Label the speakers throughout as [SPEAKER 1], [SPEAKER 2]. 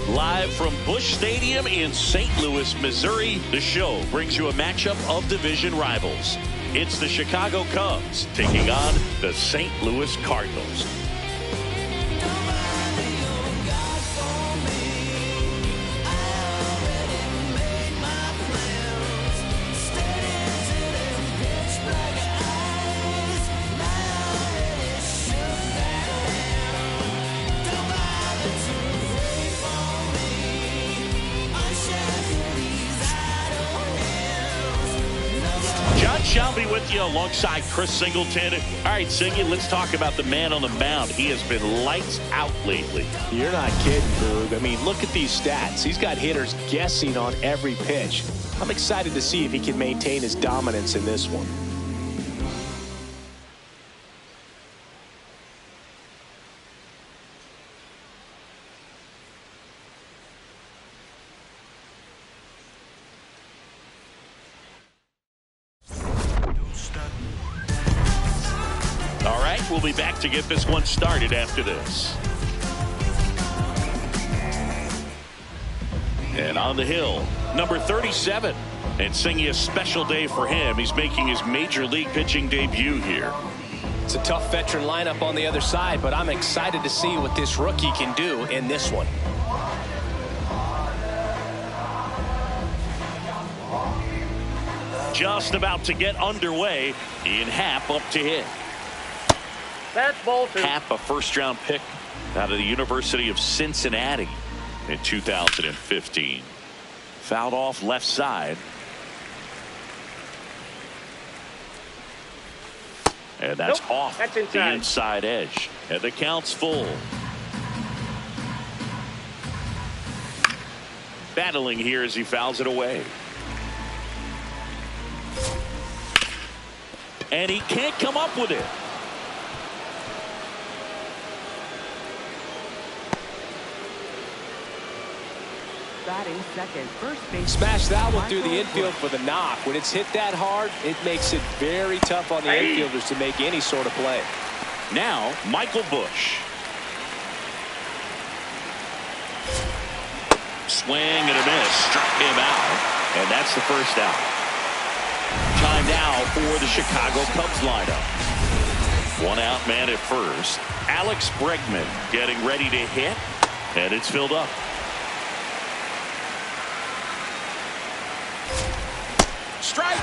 [SPEAKER 1] Live from Busch Stadium in St. Louis, Missouri, the show brings you a matchup of division rivals. It's the Chicago Cubs taking on the St. Louis Cardinals. Shall be with you alongside Chris Singleton. All right, Singy, let's talk about the man on the mound. He has been lights out lately.
[SPEAKER 2] You're not kidding, Boog. I mean, look at these stats. He's got hitters guessing on every pitch. I'm excited to see if he can maintain his dominance in this one.
[SPEAKER 1] All right, we'll be back to get this one started after this. And on the hill, number 37. And Singy, a special day for him. He's making his major league pitching debut here.
[SPEAKER 2] It's a tough veteran lineup on the other side, but I'm excited to see what this rookie can do in this one.
[SPEAKER 1] Just about to get underway. Ian Happ up to hit.
[SPEAKER 3] That's ball two.
[SPEAKER 1] Happ, a first-round pick out of the University of Cincinnati in 2015. Fouled off left side. And that's off
[SPEAKER 3] that's
[SPEAKER 1] the inside edge. And the count's full. Battling here as he fouls it away. And he can't come up with it.
[SPEAKER 4] Batting second, first base.
[SPEAKER 2] Smash that one through the infield for the knock. When it's hit that hard, it makes it very tough on the infielders to make any sort of play.
[SPEAKER 1] Now, Michael Busch. Swing and a miss. Struck him out. And that's the first out. Time now for the Chicago Cubs lineup. One out man at first. Alex Bregman getting ready to hit. And it's filled up. Strike.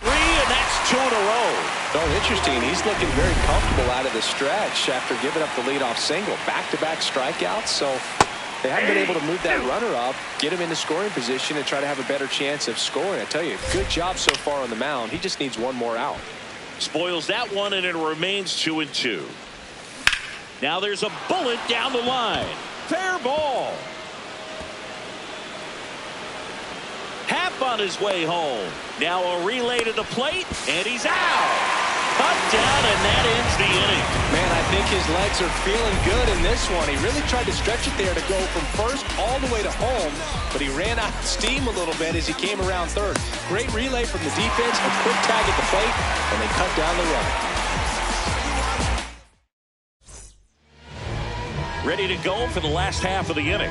[SPEAKER 1] And that's 2 in a row.
[SPEAKER 2] Oh, interesting. He's looking very comfortable out of the stretch after giving up the leadoff single. Back-to-back strikeouts, so they haven't been able to move that runner up, get him into scoring position, and try to have a better chance of scoring. I tell you, good job so far on the mound. He just needs one more out.
[SPEAKER 1] Spoils that one, and it remains 2-2. Now there's a bullet down the line. Fair ball. Happ on his way home. Now a relay to the plate, and he's out. cut down, and that ends the inning.
[SPEAKER 2] Man, I think his legs are feeling good in this one. He really tried to stretch it there to go from first all the way to home, but he ran out of steam a little bit as he came around third. Great relay from the defense, a quick tag at the plate, and they cut down the run.
[SPEAKER 1] Ready to go for the last half of the inning.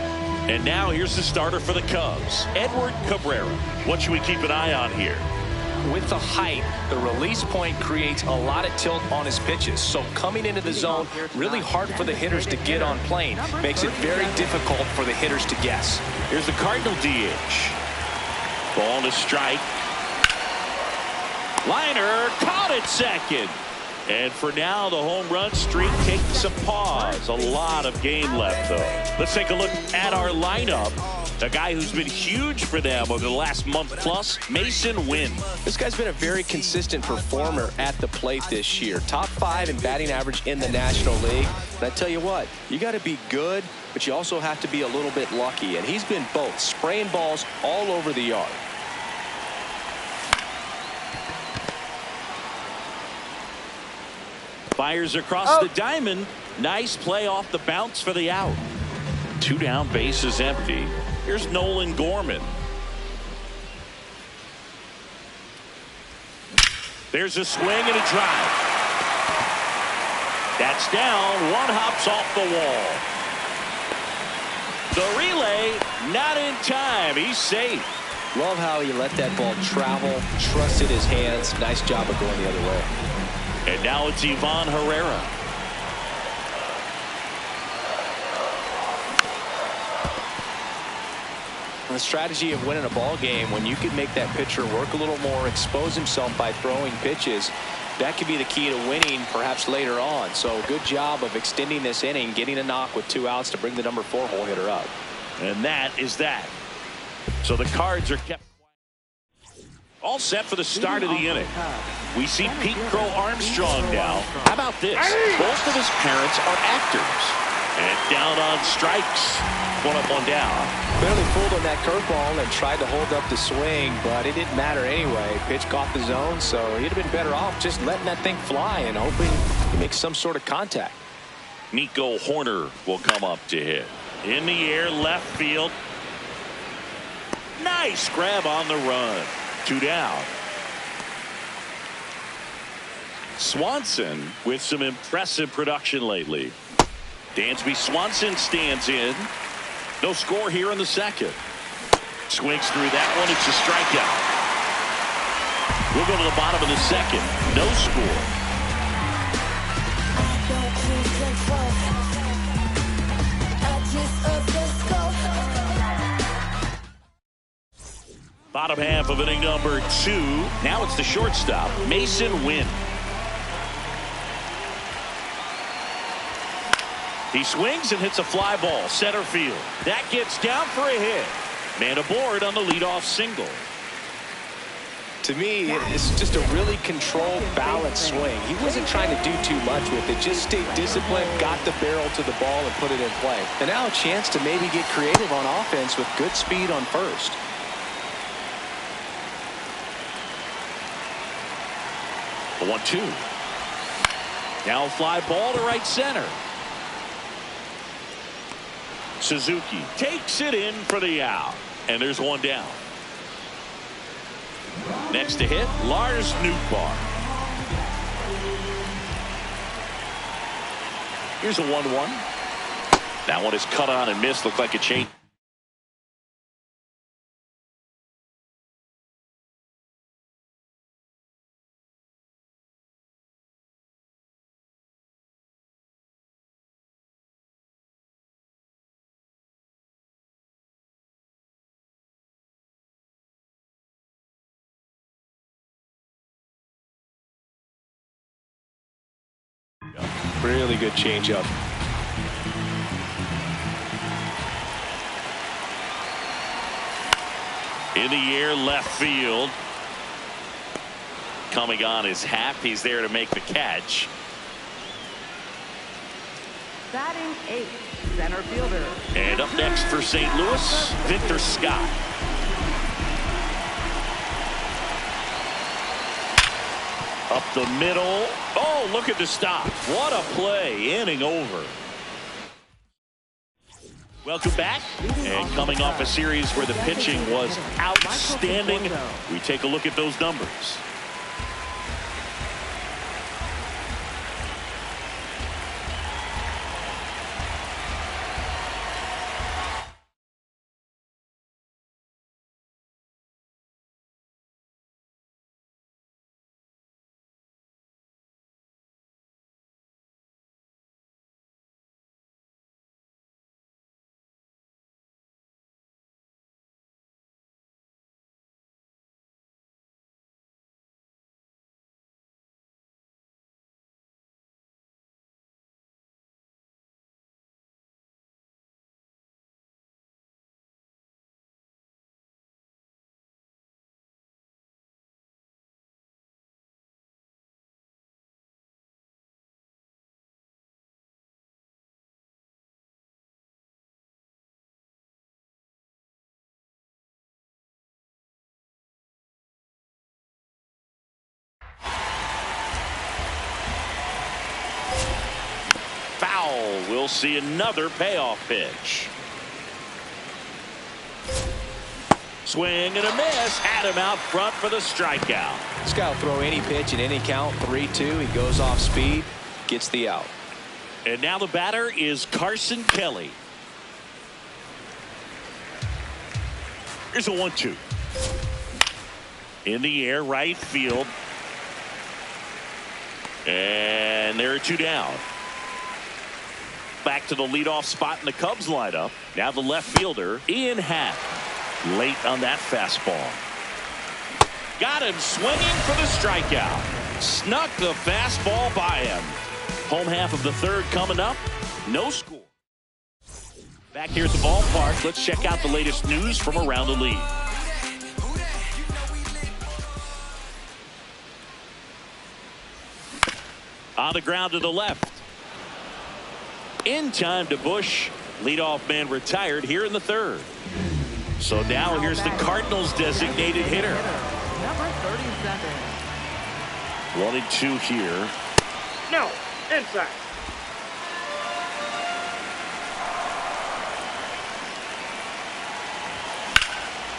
[SPEAKER 1] And now here's the starter for the Cubs, Edward Cabrera. What should we keep an eye on here?
[SPEAKER 2] With the height, the release point creates a lot of tilt on his pitches. So coming into the zone, really hard for the hitters to get on plane. Makes it very difficult for the hitters to guess.
[SPEAKER 1] Here's the Cardinal DH. Ball to strike. Liner caught at second. And for now, the home run streak takes a pause. A lot of game left, though. Let's take a look at our lineup. A guy who's been huge for them over the last month plus, Masyn Winn.
[SPEAKER 2] This guy's been a very consistent performer at the plate this year. Top 5 in batting average in the National League. And I tell you what, you got to be good, but you also have to be a little bit lucky. And he's been both, spraying balls all over the yard.
[SPEAKER 1] Fires across the diamond. Nice play off the bounce for the out. 2 down, bases empty. Here's Nolan Gorman. There's a swing and a drive. That's down. One hops off the wall. The relay not in time. He's safe.
[SPEAKER 2] Love how he let that ball travel, trusted his hands. Nice job of going the other way.
[SPEAKER 1] And now it's Ivan Herrera.
[SPEAKER 2] The strategy of winning a ball game, when you can make that pitcher work a little more, expose himself by throwing pitches, that could be the key to winning perhaps later on. So good job of extending this inning, getting a knock with 2 outs to bring the number 4 hole hitter up.
[SPEAKER 1] And that is that. So the Cards are kept all set for the start of the inning. We see Pete Crow Armstrong now. How about this? Both of his parents are actors. And down on strikes. 1 up, 1 down.
[SPEAKER 2] Clearly fooled on that curveball and tried to hold up the swing, but it didn't matter anyway. Pitch caught the zone, so he'd have been better off just letting that thing fly and hoping he makes some sort of contact.
[SPEAKER 1] Nico Horner will come up to hit. In the air, left field. Nice grab on the run. 2 down. Swanson with some impressive production lately. Dansby Swanson stands in. No score here in the second. Swings through that one. It's a strikeout. We'll go to the bottom of the second. No score. Bottom half of inning number 2. Now it's the shortstop, Masyn Winn. He swings and hits a fly ball, center field. That gets down for a hit. Man aboard on the leadoff single.
[SPEAKER 2] To me, it's just a really controlled, balanced swing. He wasn't trying to do too much with it. Just stayed disciplined, got the barrel to the ball, and put it in play. And now a chance to maybe get creative on offense with good speed on first.
[SPEAKER 1] The 1-2. Now a fly ball to right center. Suzuki takes it in for the out. And there's 1 down. Next to hit, Lars Nootbaar. Here's a 1-1. That one is cut on and missed. Looked like a change.
[SPEAKER 2] Really good changeup.
[SPEAKER 1] In the air, left field. Coming on is Happ. He's there to make the catch.
[SPEAKER 4] Batting 8th, center fielder.
[SPEAKER 1] And up next for St. Louis, Victor Scott. Up the middle. Oh, look at the stop. What a play. Inning over. Welcome back. And coming off a series where the pitching was outstanding, we take a look at those numbers. Foul. We'll see another payoff pitch. Swing and a miss. Had him out front for the strikeout.
[SPEAKER 2] This guy will throw any pitch in any count. 3-2. He goes off speed. Gets the out.
[SPEAKER 1] And now the batter is Carson Kelly. Here's a 1-2. In the air, right field. And there are two down. Back to the leadoff spot in the Cubs lineup. Now the left fielder, Ian Happ. Late on that fastball. Got him swinging for the strikeout. Snuck the fastball by him. Home half of the third coming up. No score. Back here at the ballpark, let's check out the latest news from around the league. On the ground to the left. In time to Bush. Leadoff man retired here in the third. So now here's the Cardinals designated hitter.
[SPEAKER 4] Number 37.
[SPEAKER 1] 1-2 here.
[SPEAKER 3] No, inside.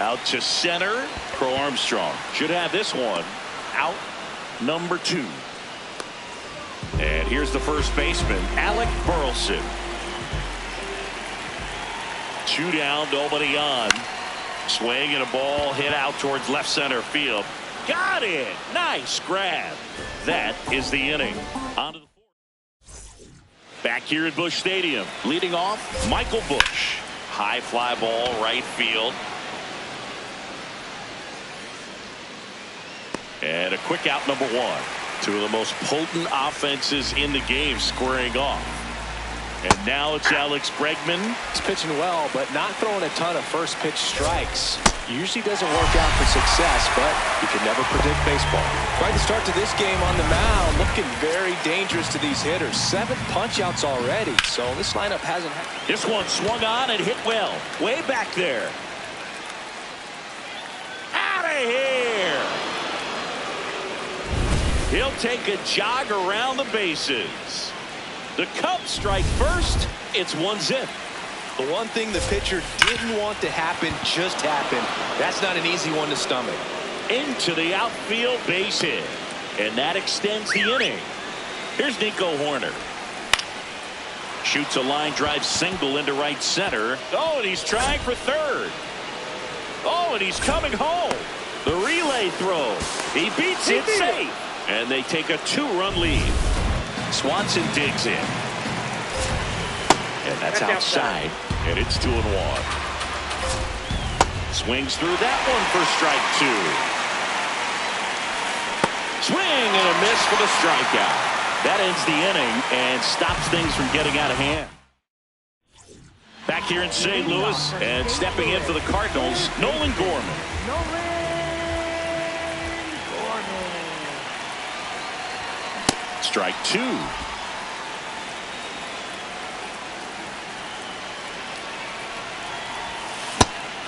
[SPEAKER 1] Out to center. Crow Armstrong should have this one. Out number 2. And here's the first baseman, Alec Burleson. 2 down, nobody on. Swing and a ball hit out towards left center field. Got it. Nice grab. That is the inning. On to the fourth. Back here at Busch Stadium, leading off, Michael Busch. High fly ball, right field. And a quick out, number 1. Two of the most potent offenses in the game squaring off. And now it's Alex Bregman.
[SPEAKER 2] He's pitching well, but not throwing a ton of first pitch strikes. Usually doesn't work out for success, but you can never predict baseball. Quite the start to this game on the mound. Looking very dangerous to these hitters. 7 punch outs already, so this lineup hasn't had.
[SPEAKER 1] This one swung on and hit well. Way back there. Out of here. He'll take a jog around the bases. The Cubs strike first. It's 1-0.
[SPEAKER 2] The one thing the pitcher didn't want to happen just happened. That's not an easy one to stomach.
[SPEAKER 1] Into the outfield base hit. And that extends the inning. Here's Nico Hoerner. Shoots a line drive single into right center. Oh, and he's trying for third. Oh, and he's coming home. The relay throw. He beats it safe. And they take a 2-run lead. Swanson digs in. And that's outside. And it's 2-1. Swings through that one for strike 2. Swing and a miss for the strikeout. That ends the inning and stops things from getting out of hand. Back here in St. Louis and stepping in for the Cardinals, Nolan Gorman. Strike 2.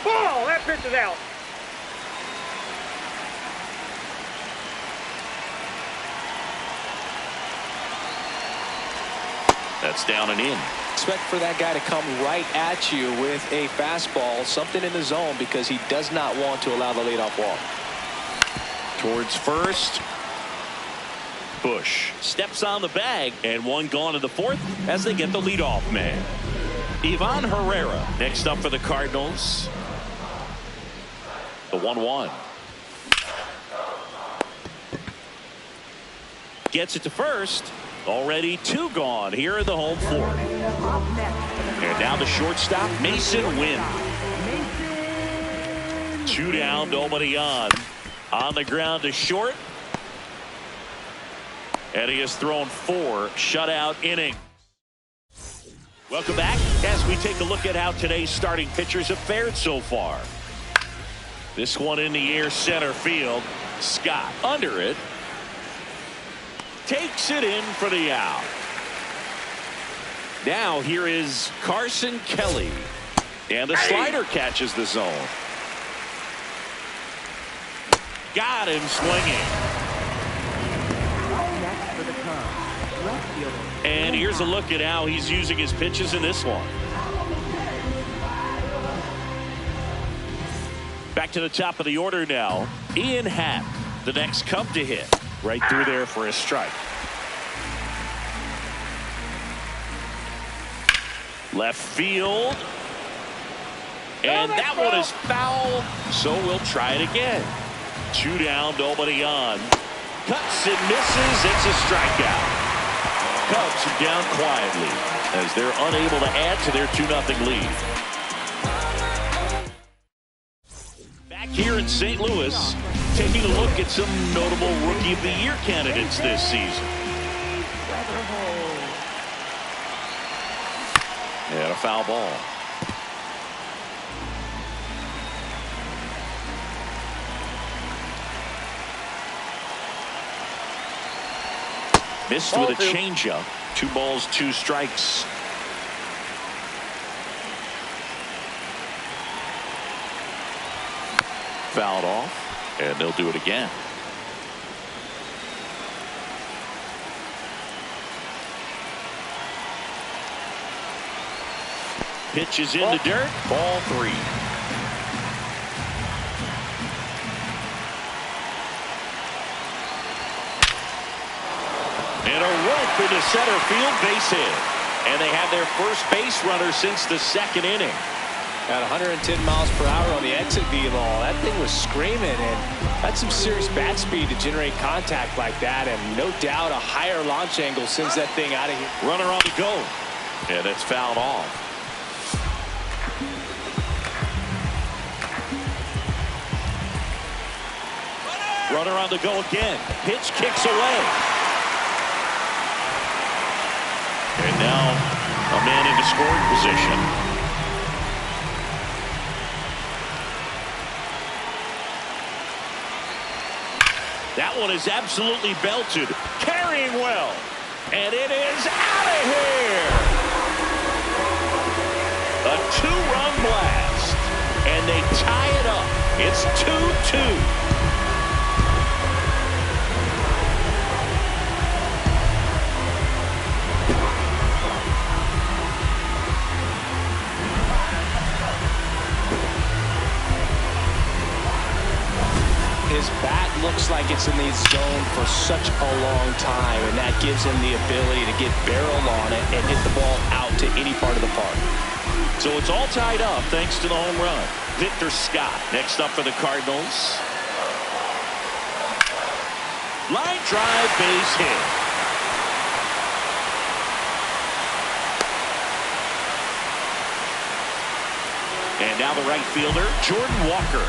[SPEAKER 3] Oh, that pitch is out.
[SPEAKER 1] That's down and in.
[SPEAKER 2] Expect for that guy to come right at you with a fastball, something in the zone, because he does not want to allow the leadoff walk.
[SPEAKER 1] Towards first. Bush steps on the bag, and one gone in the fourth as they get the leadoff man. Ivan Herrera next up for the Cardinals. The 1-1. Gets it to first. Already two gone here at the home floor. And now the shortstop, Mason Wynn. Two down, nobody on. On the ground to short. And he has thrown 4 shutout innings. Welcome back as we take a look at how today's starting pitchers have fared so far. This one in the air, center field. Scott under it. Takes it in for the out. Now here is Carson Kelly. And the slider catches the zone. Got him swinging.
[SPEAKER 4] Next for the Cubs, left fielder.
[SPEAKER 1] And here's a look at how he's using his pitches in this one. Back to the top of the order now. Ian Happ, the next Cub to hit. Right through there for a strike. Left field. And that one is foul, so we'll try it again. 2 down, nobody on. Cuts and misses. It's a strikeout. Cubs are down quietly as they're unable to add to their 2-0 lead. Back here in St. Louis, taking a look at some notable Rookie of the Year candidates this season. And a foul ball. Missed with a changeup. 2 balls, 2 strikes. Fouled off, and they'll do it again. Pitch is in the dirt. Ball 3. And a rope into center field, base hit. And they have their first base runner since the 2nd inning.
[SPEAKER 2] At 110 miles per hour on the exit velo, that thing was screaming, and that's some serious bat speed to generate contact like that, and no doubt a higher launch angle sends that thing out of here.
[SPEAKER 1] Runner on the go. And it's fouled off. Runner on the go again. Pitch kicks away. And now a man into scoring position. That one is absolutely belted. Carrying well. And it is out of here. A 2-run blast. And they tie it up. It's 2-2.
[SPEAKER 2] His bat looks like it's in the zone for such a long time, and that gives him the ability to get barrel on it and hit the ball out to any part of the park.
[SPEAKER 1] So it's all tied up thanks to the home run. Victor Scott next up for the Cardinals. Line drive, base hit. And now the right fielder, Jordan Walker.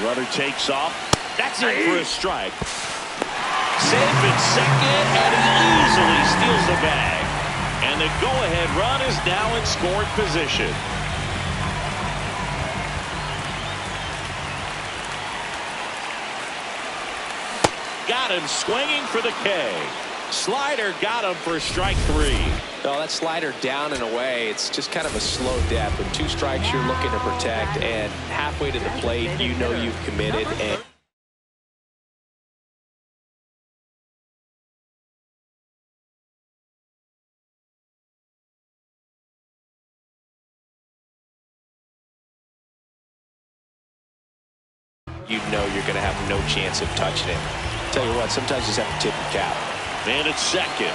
[SPEAKER 1] Runner takes off. That's in for a strike. Safe at second, and he easily steals the bag. And the go-ahead run is now in scoring position. Got him swinging for the K. Slider got him for strike 3.
[SPEAKER 2] No, that slider down and away, it's just kind of a slow death. With 2 strikes you're looking to protect, and halfway to the plate you know you've committed. And you know you're going to have no chance of touching it. Tell you what, sometimes you just have to tip your cap.
[SPEAKER 1] And it's second.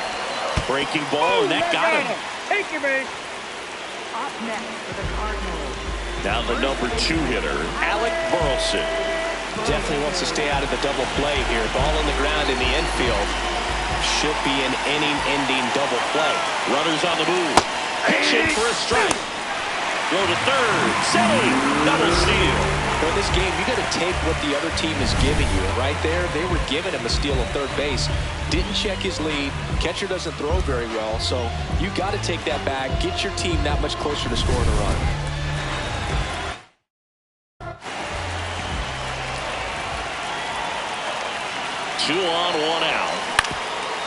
[SPEAKER 1] Breaking ball, and that got him.
[SPEAKER 3] Take your man.
[SPEAKER 4] Up next for the Cardinals.
[SPEAKER 1] Now the number 2 hitter, Alec Burleson.
[SPEAKER 2] Definitely wants to stay out of the double play here. Ball on the ground in the infield. Should be an inning-ending double play.
[SPEAKER 1] Runners on the move. Pitching for a strike. Go to third. Save. Double steal.
[SPEAKER 2] For this game, you got to take what the other team is giving you. And right there, they were giving him a steal at third base. Didn't check his lead. Catcher doesn't throw very well. So you got to take that back. Get your team that much closer to scoring a run.
[SPEAKER 1] Two on, one out.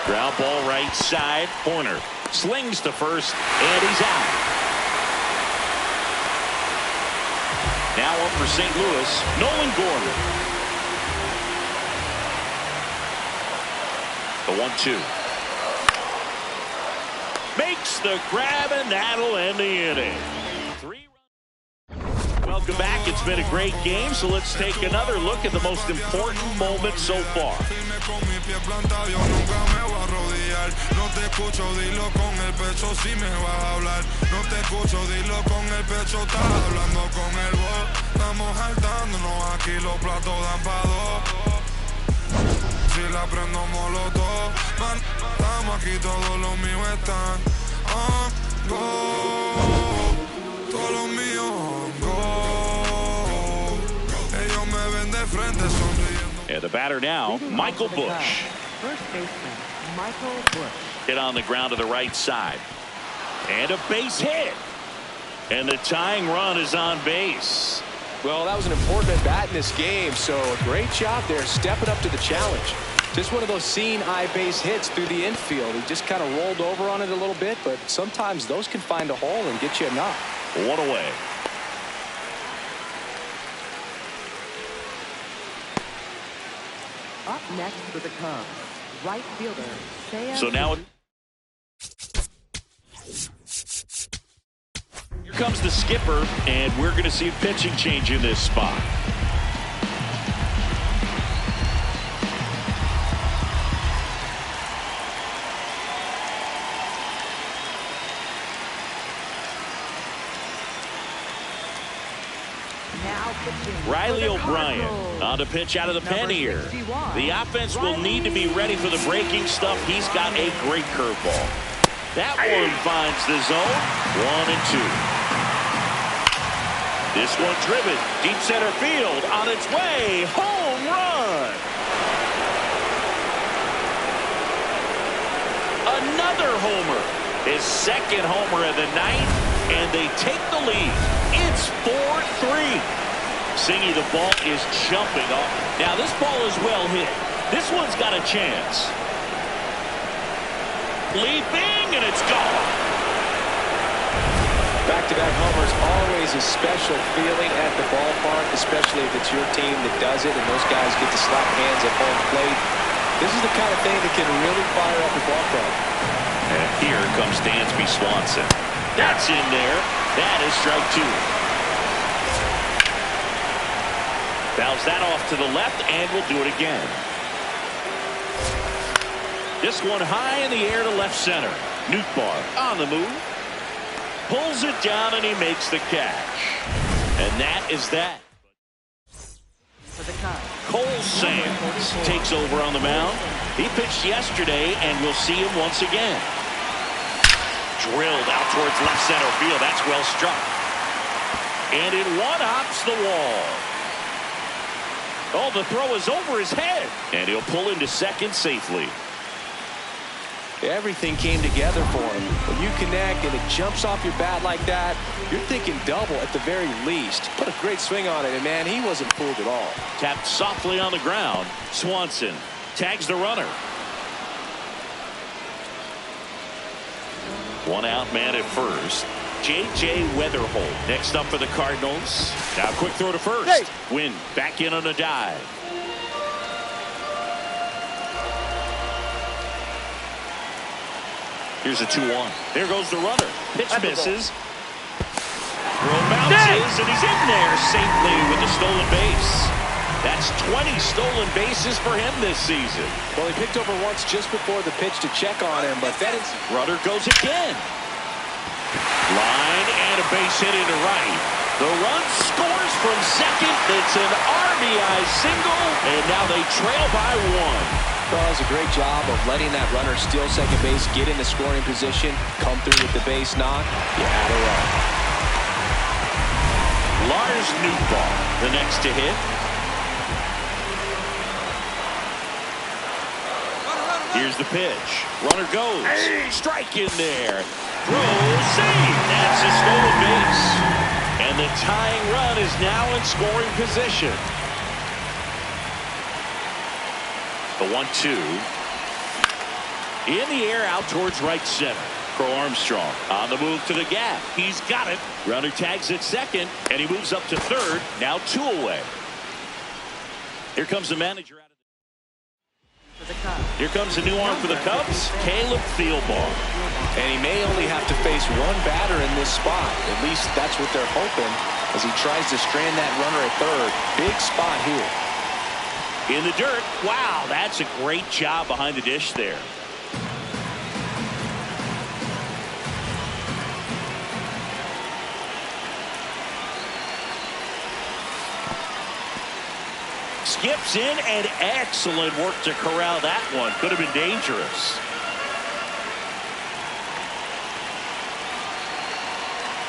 [SPEAKER 1] Ground ball right side. Horner slings to first, and he's out. Now up for St. Louis, Nolan Gorman. The 1-2. Makes the grab, and that'll end the inning. Welcome back. It's been a great game, so let's take another look at the most important moment so far. And the batter now, Michael Busch.
[SPEAKER 4] First baseman, Michael Busch.
[SPEAKER 1] Hit on the ground to the right side. And a base hit. And the tying run is on base.
[SPEAKER 2] Well, that was an important at-bat in this game, so a great job there stepping up to the challenge. Just one of those seeing-eye base hits through the infield. He just kind of rolled over on it a little bit, but sometimes those can find a hole and get you a knock.
[SPEAKER 1] One away.
[SPEAKER 4] Up next for the Cubs, right fielder, Sam.
[SPEAKER 1] So now here comes the skipper, and we're going to see a pitching change in this spot. Riley O'Brien on the pitch out of the pen here. The offense will need to be ready for the breaking stuff. He's got a great curveball. That one finds the zone. 1-2. This one driven deep center field on its way. Home run. Another homer. His second homer of the night, and they take the lead. It's 4-3. Singy, the ball is jumping off. Now this ball is well hit. This one's got a chance. Leaping, and it's gone.
[SPEAKER 2] Back-to-back homers, always a special feeling at the ballpark, especially if it's your team that does it and those guys get to slap hands at home plate. This is the kind of thing that can really fire up a ball club.
[SPEAKER 1] And here comes Dansby Swanson. That's in there. That is strike 2. Fouls that off to the left, and we'll do it again. This one high in the air to left center. Nootbaar on the move. Pulls it down, and he makes the catch. And that is that.
[SPEAKER 4] For the Cubs,
[SPEAKER 1] Cole Sands takes over on the mound. He pitched yesterday, and we'll see him once again. Drilled out towards left center field. That's well struck. And it one-hops the wall. Oh, the throw is over his head. And he'll pull into second safely.
[SPEAKER 2] Everything came together for him. When you connect and it jumps off your bat like that, you're thinking double at the very least. Put a great swing on it, and man, he wasn't fooled at all.
[SPEAKER 1] Tapped softly on the ground. Swanson tags the runner. One out man at first. J.J. Weatherholt next up for the Cardinals. Now quick throw to first.
[SPEAKER 3] Hey.
[SPEAKER 1] Win back in on a dive. Here's a 2-1. There goes the runner. Pitch misses. Throw bounces, and he's in there safely with the stolen base. That's 20 stolen bases for him this season.
[SPEAKER 2] Well, he picked over once just before the pitch to check on him, but that is...
[SPEAKER 1] Runner goes again. Line and a base hit into right. The run scores from second. It's an RBI single, and now they trail by one.
[SPEAKER 2] Well, does a great job of letting that runner steal second base, get in the scoring position, come through with the base knock. You add a run.
[SPEAKER 1] Lars Nootbaar, the next to hit. Here's the pitch. Runner goes. Strike in there. Throw, save. That's a stolen base. And the tying run is now in scoring position. The 1-2. In the air out towards right center. Crow Armstrong on the move to the gap. He's got it. Runner tags at second, and he moves up to third. Now 2 away. Here comes the manager out of Here comes a new arm for the Cubs, Caleb Thielbar.
[SPEAKER 2] And he may only have to face one batter in this spot. At least that's what they're hoping as he tries to strand that runner at third. Big spot here.
[SPEAKER 1] In the dirt. Wow, that's a great job behind the dish there. Skips in, and excellent work to corral that one. Could have been dangerous.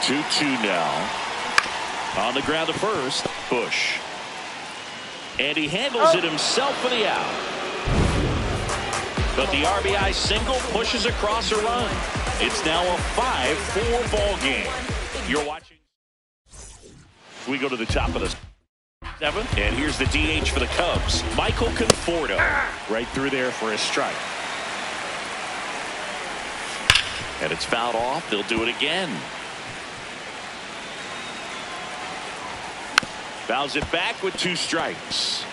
[SPEAKER 1] 2-2 now. On the ground to first. Bush. And he handles it himself for the out. But the RBI single pushes across a run. It's now a 5-4 ball game. You're watching. We go to the top of the 7th, and here's the DH for the Cubs, Michael Conforto. Right through there for a strike. And it's fouled off. They'll do it again. Fouls it back with 2 strikes.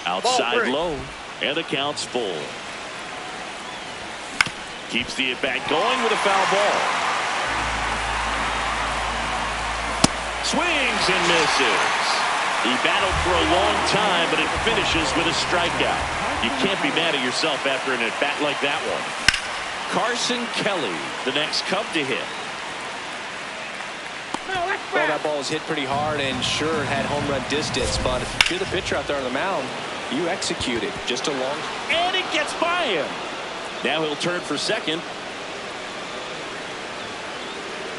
[SPEAKER 1] Outside low, and the count's full. Keeps the at-bat going with a foul ball. Swings and misses. He battled for a long time, but it finishes with a strikeout. You can't be mad at yourself after an at-bat like that one. Carson Kelly, the next Cub to hit.
[SPEAKER 2] Well, that ball was hit pretty hard and sure had home run distance, but if you're the pitcher out there on the mound, you execute it. Just a long...
[SPEAKER 1] And it gets by him. Now he'll turn for second.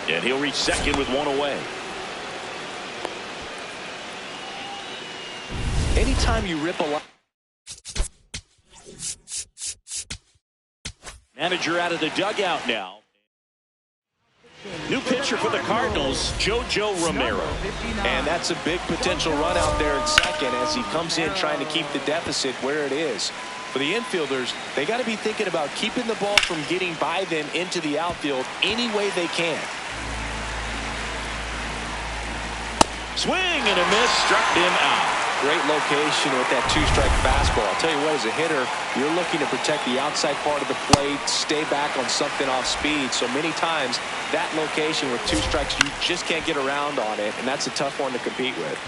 [SPEAKER 1] And he'll reach second with 1 away.
[SPEAKER 2] Anytime you rip a line.
[SPEAKER 1] Manager out of the dugout now. New pitcher for the Cardinals, JoJo Romero.
[SPEAKER 2] And that's a big potential run out there in second as he comes in trying to keep the deficit where it is. For the infielders, they got to be thinking about keeping the ball from getting by them into the outfield any way they can.
[SPEAKER 1] Swing and a miss, struck him out.
[SPEAKER 2] Great location with that 2-strike fastball. I'll tell you what, as a hitter, you're looking to protect the outside part of the plate, stay back on something off speed. So many times, that location with 2 strikes, you just can't get around on it, and that's a tough one to compete with.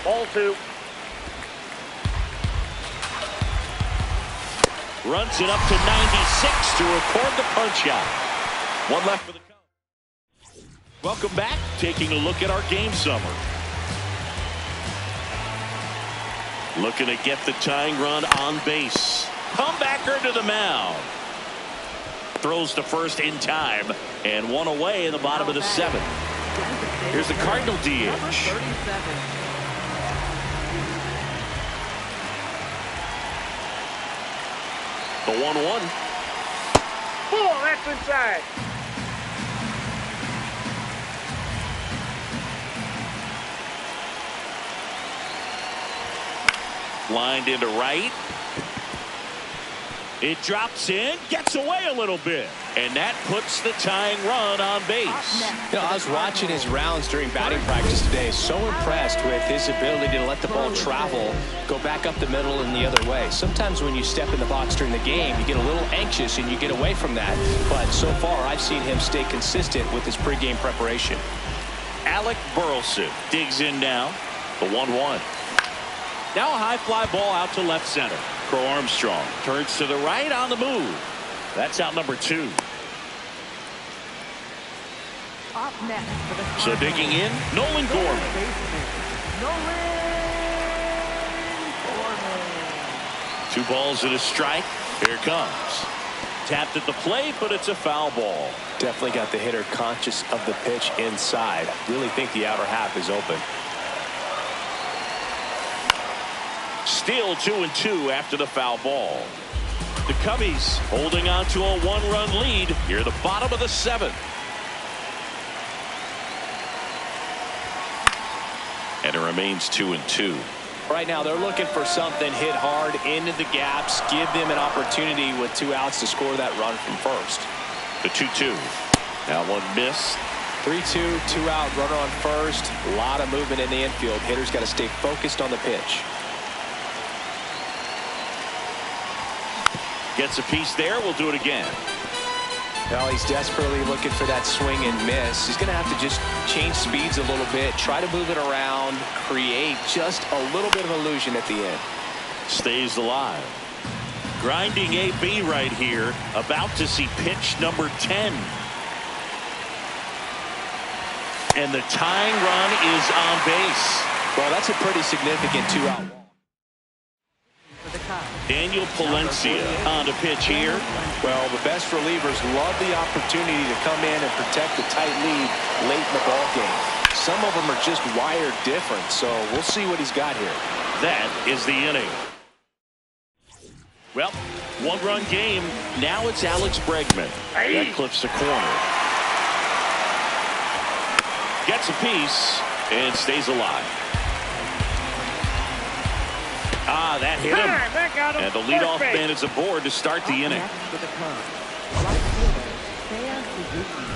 [SPEAKER 3] Ball 2.
[SPEAKER 1] Runs it up to 96 to record the punch out. 1 left for the Cubs. Welcome back. Taking a look at our game summary. Looking to get the tying run on base. Comebacker to the mound. Throws to first in time. And 1 away in the bottom of the 7th. Here's the Cardinal DH. The 1-1.
[SPEAKER 3] Oh, that's inside.
[SPEAKER 1] Lined into right. It drops in, gets away a little bit, and that puts the tying run on base.
[SPEAKER 2] You know, I was watching his rounds during batting practice today. So impressed with his ability to let the ball travel, go back up the middle and the other way. Sometimes when you step in the box during the game, you get a little anxious and you get away from that. But so far, I've seen him stay consistent with his pregame preparation.
[SPEAKER 1] Alec Burleson digs in now. The 1-1. Now a high fly ball out to left center. Crow Armstrong turns to the right on the move. That's out number 2.
[SPEAKER 4] Up next for the
[SPEAKER 1] So digging in, Nolan Gorman.
[SPEAKER 4] Gorman.
[SPEAKER 1] 2 balls and a strike. Here it comes. Tapped at the plate, but it's a foul ball.
[SPEAKER 2] Definitely got the hitter conscious of the pitch inside. Really think the outer half is open.
[SPEAKER 1] Still 2-2 after the foul ball. The Cubbies holding on to a 1-run lead here at the bottom of the 7th. And it remains 2-2.
[SPEAKER 2] Right now they're looking for something, hit hard into the gaps, give them an opportunity with 2 outs to score that run from first.
[SPEAKER 1] The 2-2. Now one missed.
[SPEAKER 2] 3-2, 2 out, runner on first. A lot of movement in the infield. Hitter's got to stay focused on the pitch.
[SPEAKER 1] Gets a piece there. We'll do it again.
[SPEAKER 2] Well, he's desperately looking for that swing and miss. He's going to have to just change speeds a little bit, try to move it around, create just a little bit of illusion at the end.
[SPEAKER 1] Stays alive. Grinding AB right here. About to see pitch number 10. And the tying run is on base.
[SPEAKER 2] Well, that's a pretty significant 2-out ball.
[SPEAKER 1] Daniel Palencia on the pitch here.
[SPEAKER 2] Well, the best relievers love the opportunity to come in and protect the tight lead late in the ball game. Some of them are just wired different, so we'll see what he's got here.
[SPEAKER 1] That is the inning. Well, 1-run game. Now it's Alex Bregman. That clips the corner. Gets a piece and stays alive. Ah, that hit him. And the leadoff man is aboard to start the inning.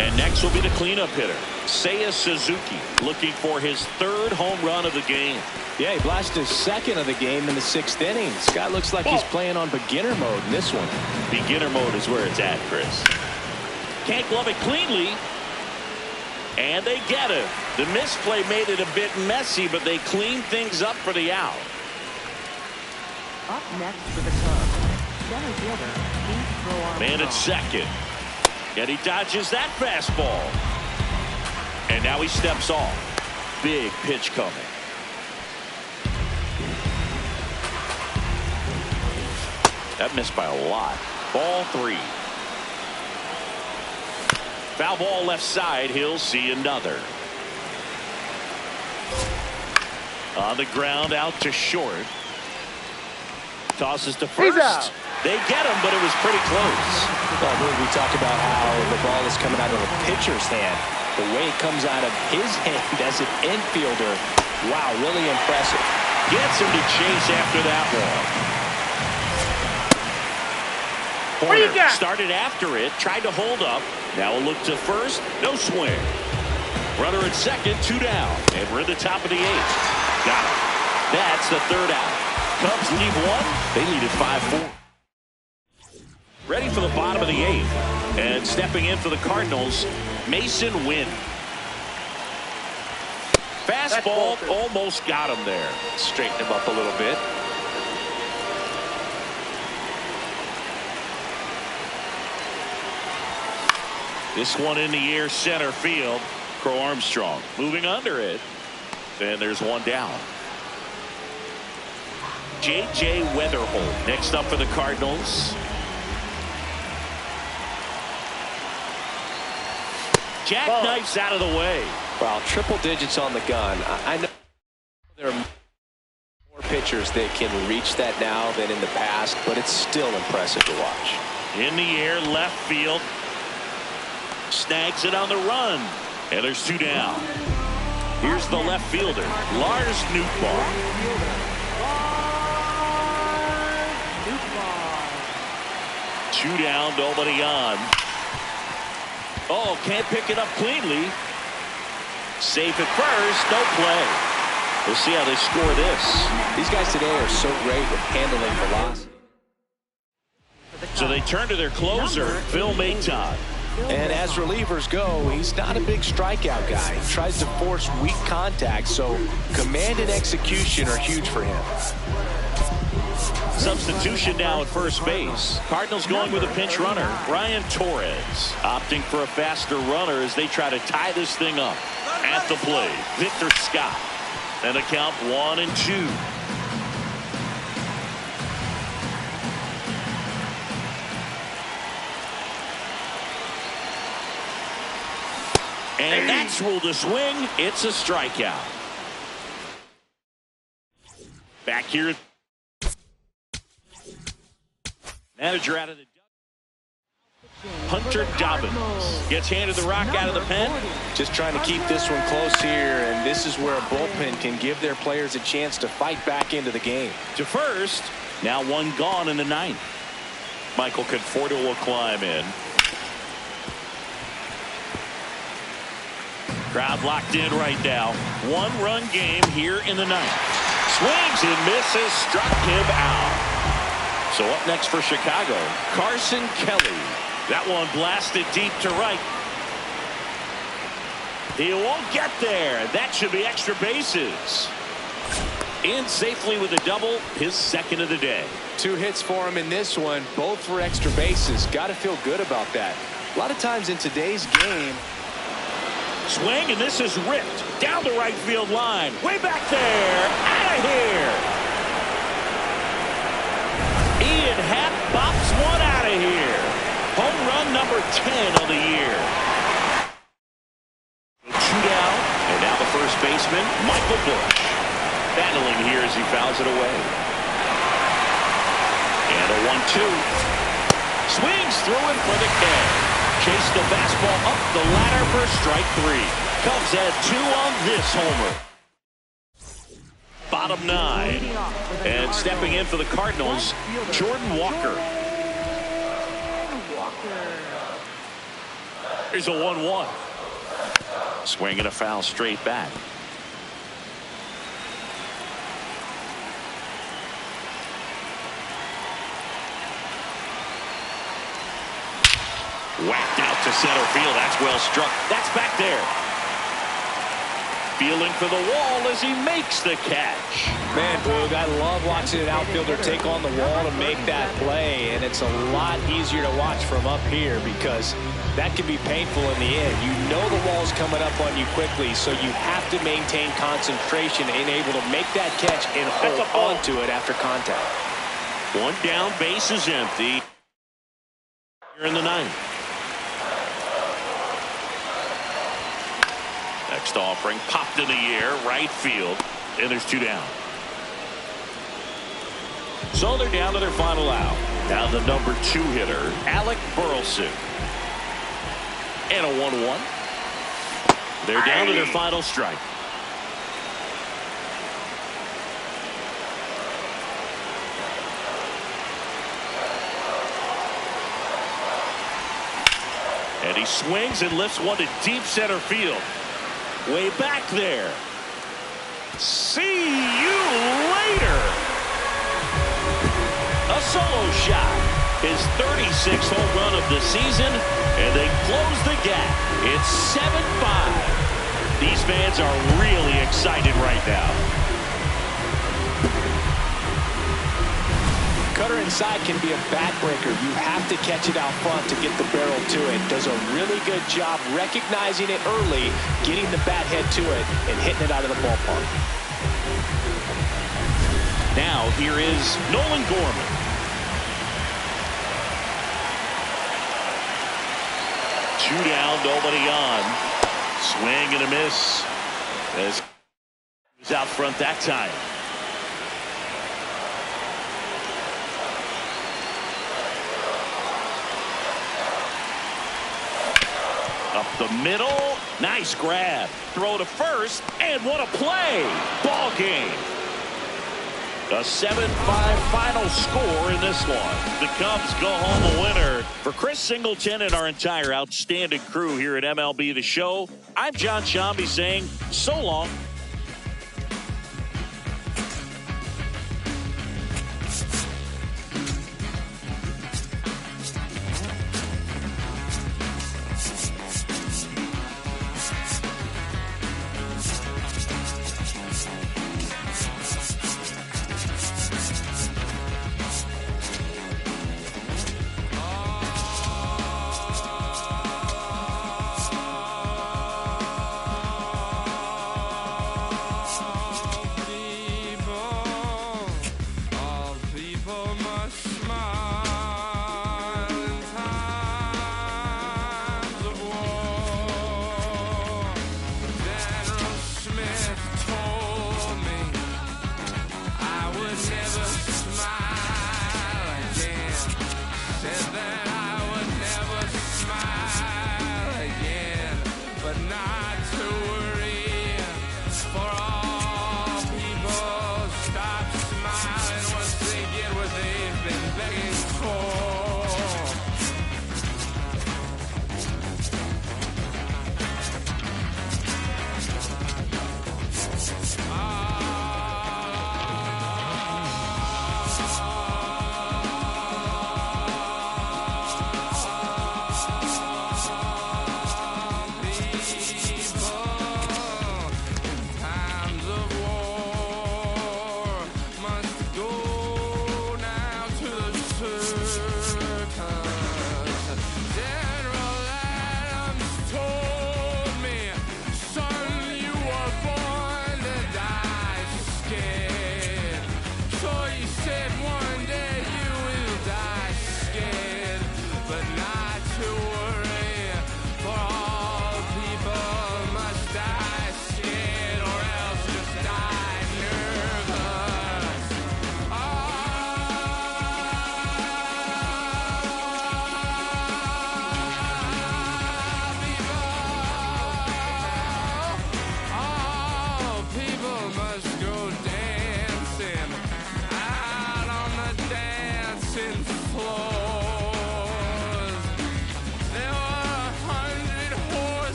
[SPEAKER 1] And next will be the cleanup hitter, Seiya Suzuki, looking for his 3rd home run of the game.
[SPEAKER 2] Yeah, he blasted his 2nd of the game in the 6th inning. This guy looks like he's playing on beginner mode in this one.
[SPEAKER 1] Beginner mode is where it's at, Chris. Can't glove it cleanly. And they get it. The misplay made it a bit messy, but they cleaned things up for the out.
[SPEAKER 4] Up next for the Cubs, center fielder, Crow Armstrong.
[SPEAKER 1] Man at second. And he dodges that fastball. And now he steps off. Big pitch coming. That missed by a lot. Ball 3. Foul ball left side. He'll see another. On the ground out to short. Tosses to first. They get him, but it was pretty close.
[SPEAKER 2] Well, we talked about how the ball is coming out of the pitcher's hand. The way it comes out of his hand as an infielder. Wow, really impressive.
[SPEAKER 1] Gets him to chase after that one.
[SPEAKER 3] What do you
[SPEAKER 1] Horner
[SPEAKER 3] got?
[SPEAKER 1] started after it, tried to hold up. Now a look to first, no swing. Runner at second, 2 down. And we're at the top of the 8th. Got it. That's the 3rd out. Cubs lead 1. They lead at 5-4. Ready for the bottom of the 8th. And stepping in for the Cardinals, Mason Wynn. Fastball almost got him there.
[SPEAKER 2] Straighten him up a little bit.
[SPEAKER 1] This one in the air, center field. Crow Armstrong moving under it. And there's 1 down. J.J. Weatherholt next up for the Cardinals. Jackknifes out of the way.
[SPEAKER 2] Wow, triple digits on the gun. I know there are more pitchers that can reach that now than in the past, but it's still impressive to watch.
[SPEAKER 1] In the air, left field. Snags it on the run. And there's 2 down. Here's the left fielder, Lars Nootbaar. 2 down, nobody on. Oh, can't pick it up cleanly. Safe at first, no play. We'll see how they score this.
[SPEAKER 2] These guys today are so great with handling velocity.
[SPEAKER 1] So they turn to their closer, Phil Maton.
[SPEAKER 2] And as relievers go, he's not a big strikeout guy. He tries to force weak contact, so command and execution are huge for him.
[SPEAKER 1] Substitution now at first base. Cardinals going with a pinch runner, Brian Torres. Opting for a faster runner as they try to tie this thing up. At the plate, Victor Scott. And a count 1-2. And that's ruled a swing. It's a strikeout. Back here. Manager out of the Hunter Dobbins gets handed the rock out of the pen.
[SPEAKER 2] Just trying to keep this one close here, and this is where a bullpen can give their players a chance to fight back into the game.
[SPEAKER 1] To first, now one gone in the ninth. Michael Conforto will climb in. Crowd locked in right now. 1-run game here in the ninth. Swings and misses, struck him out. So up next for Chicago, Carson Kelly. That one blasted deep to right. He won't get there. That should be extra bases. In safely with a double, his second of the day.
[SPEAKER 2] 2 hits for him in this one, both for extra bases. Got to feel good about that. A lot of times in today's game.
[SPEAKER 1] Swing, and this is ripped down the right field line. Way back there. Out of here. Ian Happ bops one out of here. Home run number 10 of the year. 2 down, and now the first baseman, Michael Busch. Battling here as he fouls it away. And a 1-2. Swings through him for the catch. Chase the fastball up the ladder for strike 3. Cubs had 2 on this homer. Bottom 9. And stepping in for the Cardinals, Jordan Walker. Here's a 1-1. Swing and a foul straight back. Whacked out to center field. That's well struck. That's back there. Feeling for the wall as he makes the catch.
[SPEAKER 2] Man, Boog, I love watching an outfielder take on the wall to make that play, and it's a lot easier to watch from up here because that can be painful in the end. You know the wall's coming up on you quickly, so you have to maintain concentration and able to make that catch and hold onto it after contact.
[SPEAKER 1] 1 down, base is empty. Here in the ninth. Next offering popped in the air, right field, and there's 2 down. So they're down to their final out. Now the number 2 hitter, Alec Burleson. And a 1-1. They're down to their final strike. And he swings and lifts one to deep center field. Way back there. See you later. A solo shot. His 36th home run of the season. And they close the gap. It's 7-5. These fans are really excited right now.
[SPEAKER 2] Cutter inside can be a backbreaker. You have to catch it out front to get the barrel to it. Does a really good job recognizing it early, getting the bat head to it, and hitting it out of the ballpark.
[SPEAKER 1] Now here is Nolan Gorman. Two down, nobody on. Swing and a miss. As he was out front that time. Up the middle. Nice grab. Throw to first. And what a play. Ball game. A 7-5 final score in this one. The Cubs go home a winner. For Chris Singleton and our entire outstanding crew here at MLB The Show, I'm John Shambi saying so long.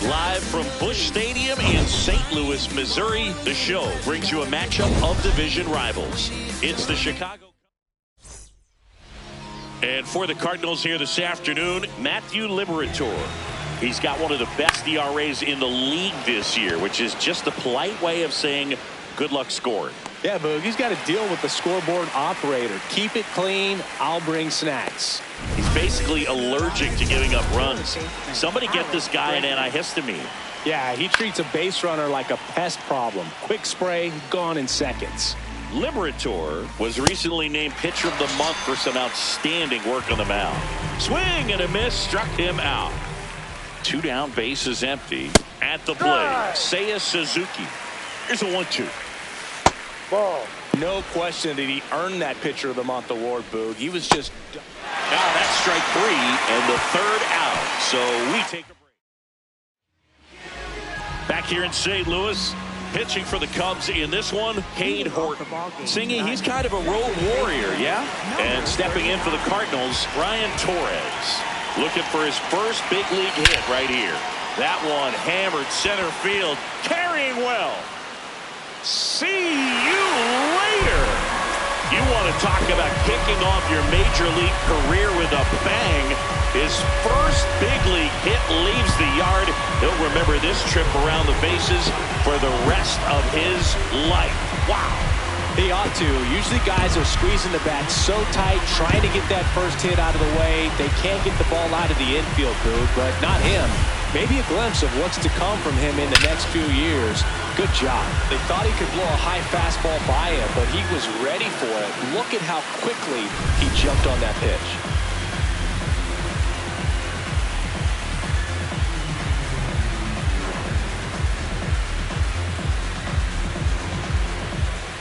[SPEAKER 1] Live from Busch Stadium in St. Louis, Missouri, the show brings you a matchup of division rivals. It's the Chicago. And for the Cardinals here this afternoon, Matthew Liberatore. He's got one of the best ERAs in the league this year, which is just a polite way of saying good luck scoring.
[SPEAKER 2] Yeah, Boog, he's got to deal with the scoreboard operator. Keep it clean, I'll bring snacks.
[SPEAKER 1] He's basically allergic to giving up runs. Somebody get this guy an antihistamine.
[SPEAKER 2] Yeah, he treats a base runner like a pest problem. Quick spray, gone in seconds.
[SPEAKER 1] Liberatore was recently named Pitcher of the Month for some outstanding work on the mound. Swing and a miss struck him out. 2 down, bases empty. At the plate, Seiya Suzuki. Here's a 1-2.
[SPEAKER 3] Ball.
[SPEAKER 2] No question that he earned that Pitcher of the Month award, Boog. He was just
[SPEAKER 1] Now that's strike 3 and the third out. So we take a break. Back here in St. Louis, pitching for the Cubs in this one, Cade Horton. Singing, he's kind of a road warrior, yeah? And stepping in for the Cardinals, Brian Torres. Looking for his first big league hit right here. That one hammered center field, carrying well. See you later. You want to talk about kicking off your major league career with a bang. His first big league hit leaves the yard. He'll remember this trip around the bases for the rest of his life. Wow.
[SPEAKER 2] He ought to. Usually guys are squeezing the bat so tight, trying to get that first hit out of the way. They can't get the ball out of the infield, Boog, but not him. Maybe a glimpse of what's to come from him in the next few years. Good job. They thought he could blow a high fastball by him, but he was ready for it. Look at how quickly he jumped on that pitch.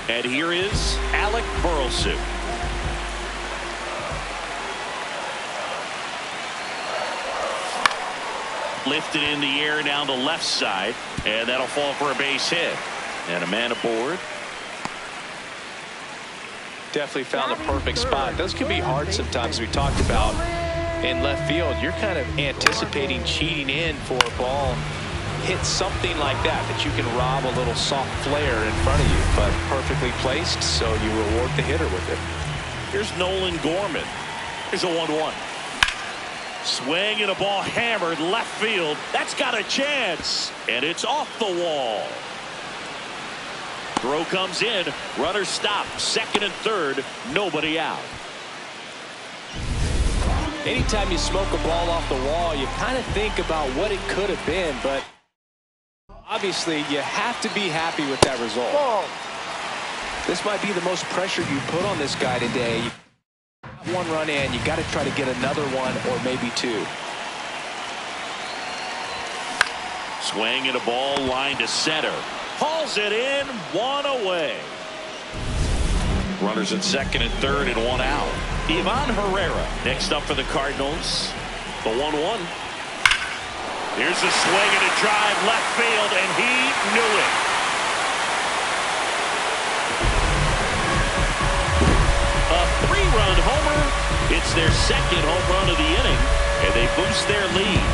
[SPEAKER 1] And here is Alec Burleson. Lifted in the air down the left side, and that'll fall for a base hit. And a man aboard.
[SPEAKER 2] Definitely found a perfect spot. Those can be hard sometimes. We talked about in left field. You're kind of anticipating cheating in for a ball. Hit something like that you can rob a little soft flare in front of you, but perfectly placed, so you reward the hitter with it.
[SPEAKER 1] Here's Nolan Gorman. Here's a 1-1. Swing and a ball hammered left field. That's got a chance, and it's off the wall. Throw comes in. Runner stopped. Second and third. Nobody out.
[SPEAKER 2] Anytime you smoke a ball off the wall, you kind of think about what it could have been, but obviously you have to be happy with that result. This might be the most pressure you put on this guy today. One run in, you got to try to get another one or maybe two.
[SPEAKER 1] Swing and a ball lined to center. Hauls it in, one away. Runners at second and third and one out. Ivan Herrera next up for the Cardinals. The 1-1. Here's a swing and a drive left field, and he knew it. A 3-run homer. It's their second home run of the inning, and they boost their lead.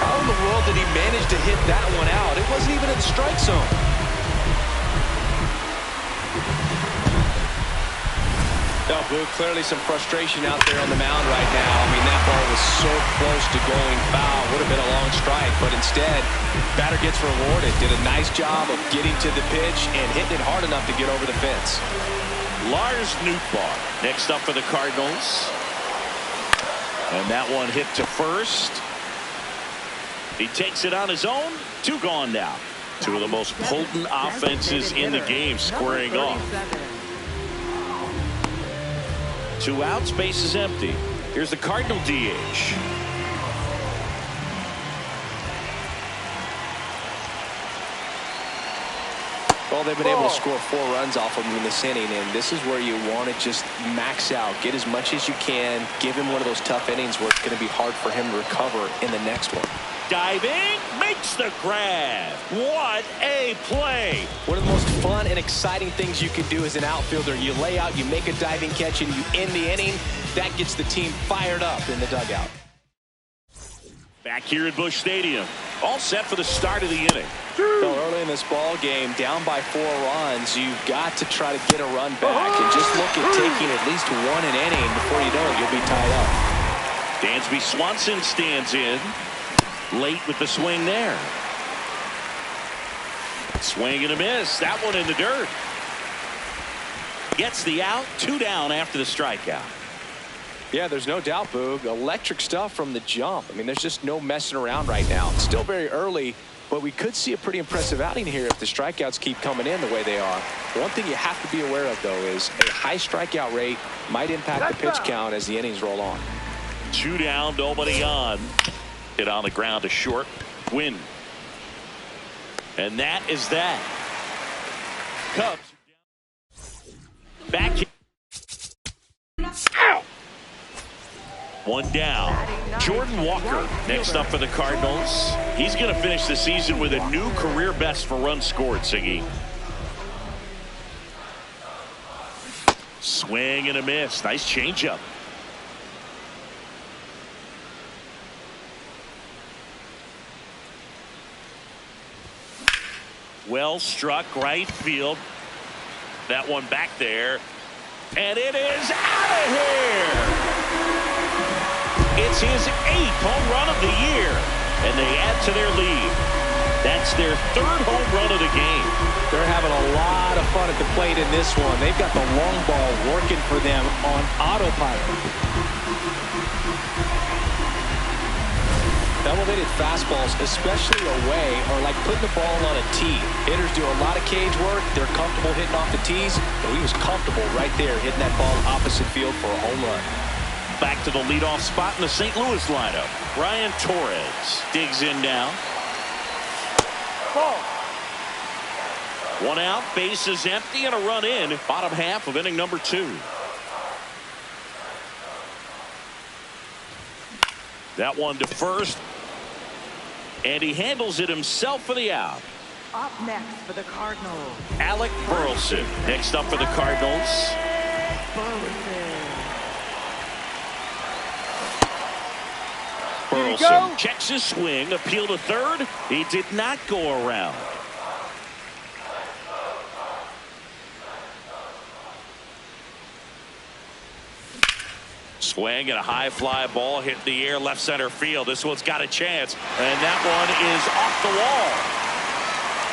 [SPEAKER 2] How in the world did he manage to hit that one out? It wasn't even in the strike zone. No, Boo, clearly some frustration out there on the mound right now. I mean, that ball was so close to going foul. Would have been a long strike, but instead, batter gets rewarded. Did a nice job of getting to the pitch and hitting it hard enough to get over the fence.
[SPEAKER 1] Lars Nootbaar next up for the Cardinals. And that one hit to first. He takes it on his own. 2 gone now. 2 of the most potent offenses in the game squaring off. 2 outs, base is empty. Here's the Cardinal DH.
[SPEAKER 2] Well, they've been able to score 4 runs off of him in this inning, and this is where you want to just max out, get as much as you can, give him one of those tough innings where it's going to be hard for him to recover in the next one.
[SPEAKER 1] Diving, makes the grab. What a play.
[SPEAKER 2] One of the most fun and exciting things you can do as an outfielder. You lay out, you make a diving catch, and you end the inning. That gets the team fired up in the dugout.
[SPEAKER 1] Back here at Busch Stadium. All set for the start of the inning.
[SPEAKER 2] So early in this ball game, down by 4 runs, you've got to try to get a run back and just look at taking at least 1 an inning. Before you know it, you'll be tied up.
[SPEAKER 1] Dansby Swanson stands in. Late with the swing there. Swing and a miss. That one in the dirt. Gets the out. 2 down after the strikeout.
[SPEAKER 2] Yeah, there's no doubt, Boog. Electric stuff from the jump. I mean, there's just no messing around right now. It's still very early, but we could see a pretty impressive outing here if the strikeouts keep coming in the way they are. One thing you have to be aware of, though, is a high strikeout rate might impact the pitch count as the innings roll on.
[SPEAKER 1] 2 down, nobody on. Hit on the ground to short. Win. And that is that. Cubs back. Ow! One down. Jordan Walker next up for the Cardinals. He's going to finish the season with a new career best for runs scored, Siggy. Swing and a miss. Nice changeup. Well struck right field. That one back there. And it is out of here. It's his 8th home run of the year. And they add to their lead. That's their 3rd home run of the game.
[SPEAKER 2] They're having a lot of fun at the plate in this one. They've got the long ball working for them on autopilot. Elevated fastballs, especially away, are like putting the ball on a tee. Hitters do a lot of cage work. They're comfortable hitting off the tees. And he was comfortable right there hitting that ball opposite field for a home run.
[SPEAKER 1] Back to the leadoff spot in the St. Louis lineup. Brian Torres digs in now.
[SPEAKER 3] Ball.
[SPEAKER 1] One out, base is empty, and a run in. Bottom half of inning number 2. That one to first. And he handles it himself for the out.
[SPEAKER 4] Up next for the Cardinals.
[SPEAKER 1] Alec Burleson next up for the Cardinals. Burleson checks his swing, appeal to third. He did not go around. Swing and a high fly ball hit the air left center field. This one's got a chance, and that one is off the wall.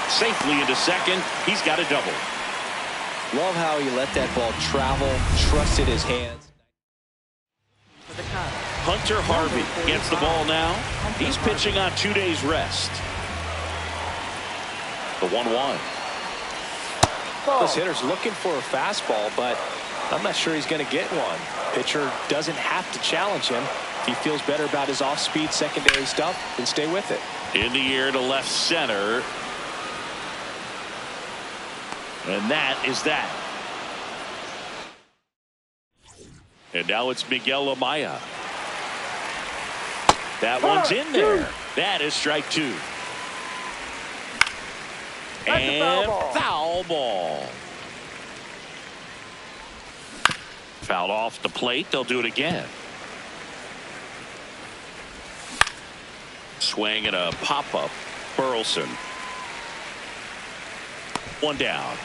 [SPEAKER 1] Safely into second. He's got a double.
[SPEAKER 2] Love how he let that ball travel, trusted his hands.
[SPEAKER 4] For the Cubs.
[SPEAKER 1] Hunter Harvey gets the ball now. He's pitching on 2 days rest. The 1-1.
[SPEAKER 2] This hitter's looking for a fastball, but I'm not sure he's going to get one. Pitcher doesn't have to challenge him. If he feels better about his off-speed secondary stuff, then stay with it.
[SPEAKER 1] In the air to left center. And that is that. And now it's Miguel Amaya. That one's in there. That is strike 2. And foul ball. Fouled off the plate. They'll do it again. Swing and a pop-up. Burleson. One down.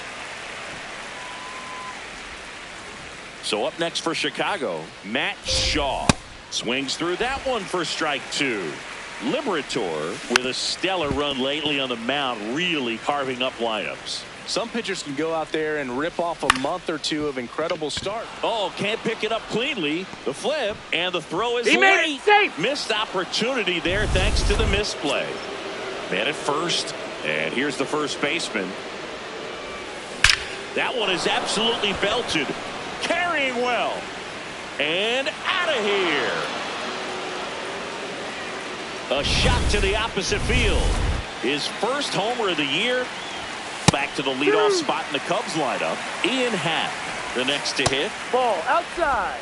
[SPEAKER 1] So up next for Chicago, Matt Shaw. Swings through that one for strike 2. Liberator with a stellar run lately on the mound, really carving up lineups.
[SPEAKER 2] Some pitchers can go out there and rip off a month or two of incredible start.
[SPEAKER 1] Oh, can't pick it up cleanly. The flip and the throw is
[SPEAKER 3] He
[SPEAKER 1] late.
[SPEAKER 3] made it safe.
[SPEAKER 1] Missed opportunity there thanks to the misplay. Man at first, and here's the first baseman. That one is absolutely belted. Carrying well. And out of here. A shot to the opposite field. His first homer of the year. Back to the leadoff spot in the Cubs lineup. Ian Happ, the next to hit.
[SPEAKER 3] Ball outside.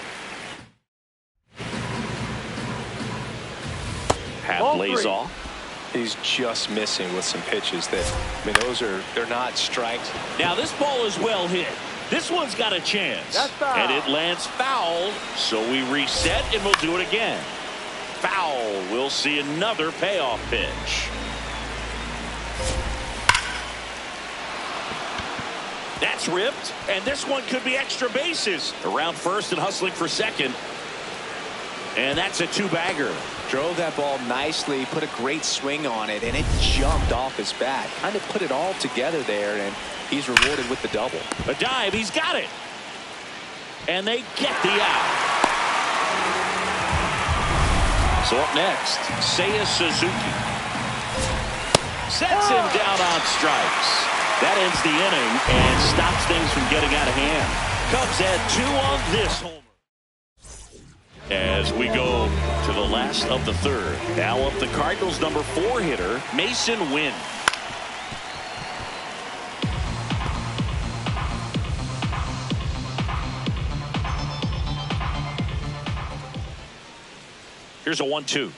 [SPEAKER 1] Happ
[SPEAKER 3] Ball
[SPEAKER 1] lays
[SPEAKER 3] 3.
[SPEAKER 1] off.
[SPEAKER 2] He's just missing with some pitches that, I mean, they're not strikes.
[SPEAKER 1] Now this ball is well hit. This one's got a chance.
[SPEAKER 3] That's foul.
[SPEAKER 1] And it lands foul. So we reset and we'll do it again. Foul. We'll see another payoff pitch. That's ripped, and this one could be extra bases. Around first and hustling for second. And that's a 2-bagger.
[SPEAKER 2] Drove that ball nicely, put a great swing on it, and it jumped off his bat. Kind of put it all together there, and he's rewarded with the double.
[SPEAKER 1] A dive, he's got it. And they get the out. So up next, Seiya Suzuki. Sets him down on strikes. That ends the inning and stops things from getting out of hand. Cubs add 2 on this homer. As we go to the last of the third. Now up the Cardinals' number 4 hitter, Mason Wynn. Here's a 1-2.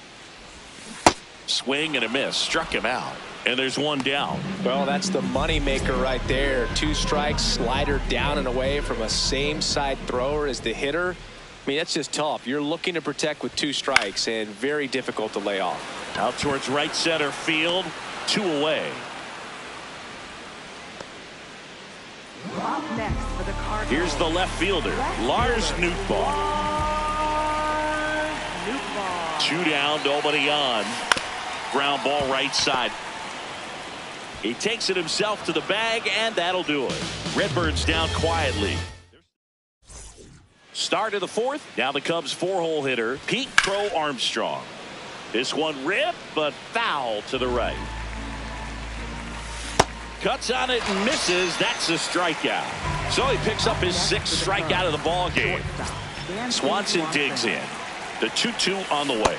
[SPEAKER 1] Swing and a miss. Struck him out. And there's one down.
[SPEAKER 2] Well, that's the money maker right there. 2 strikes, slider down and away from a same side thrower as the hitter. I mean, that's just tough. You're looking to protect with 2 strikes and very difficult to lay off.
[SPEAKER 1] Out towards right center field. 2 away.
[SPEAKER 4] Up next for the Cardinals.
[SPEAKER 1] Here's the left fielder, Lars Nootbaar. 2 down, nobody on. Ground ball right side. He takes it himself to the bag, and that'll do it. Redbirds down quietly. Start of the 4th. Now the Cubs 4-hole hitter, Pete Crow Armstrong. This one ripped, but foul to the right. Cuts on it and misses. That's a strikeout. So he picks up his 6th strikeout of the ball game. Swanson digs in. The 2-2 on the way.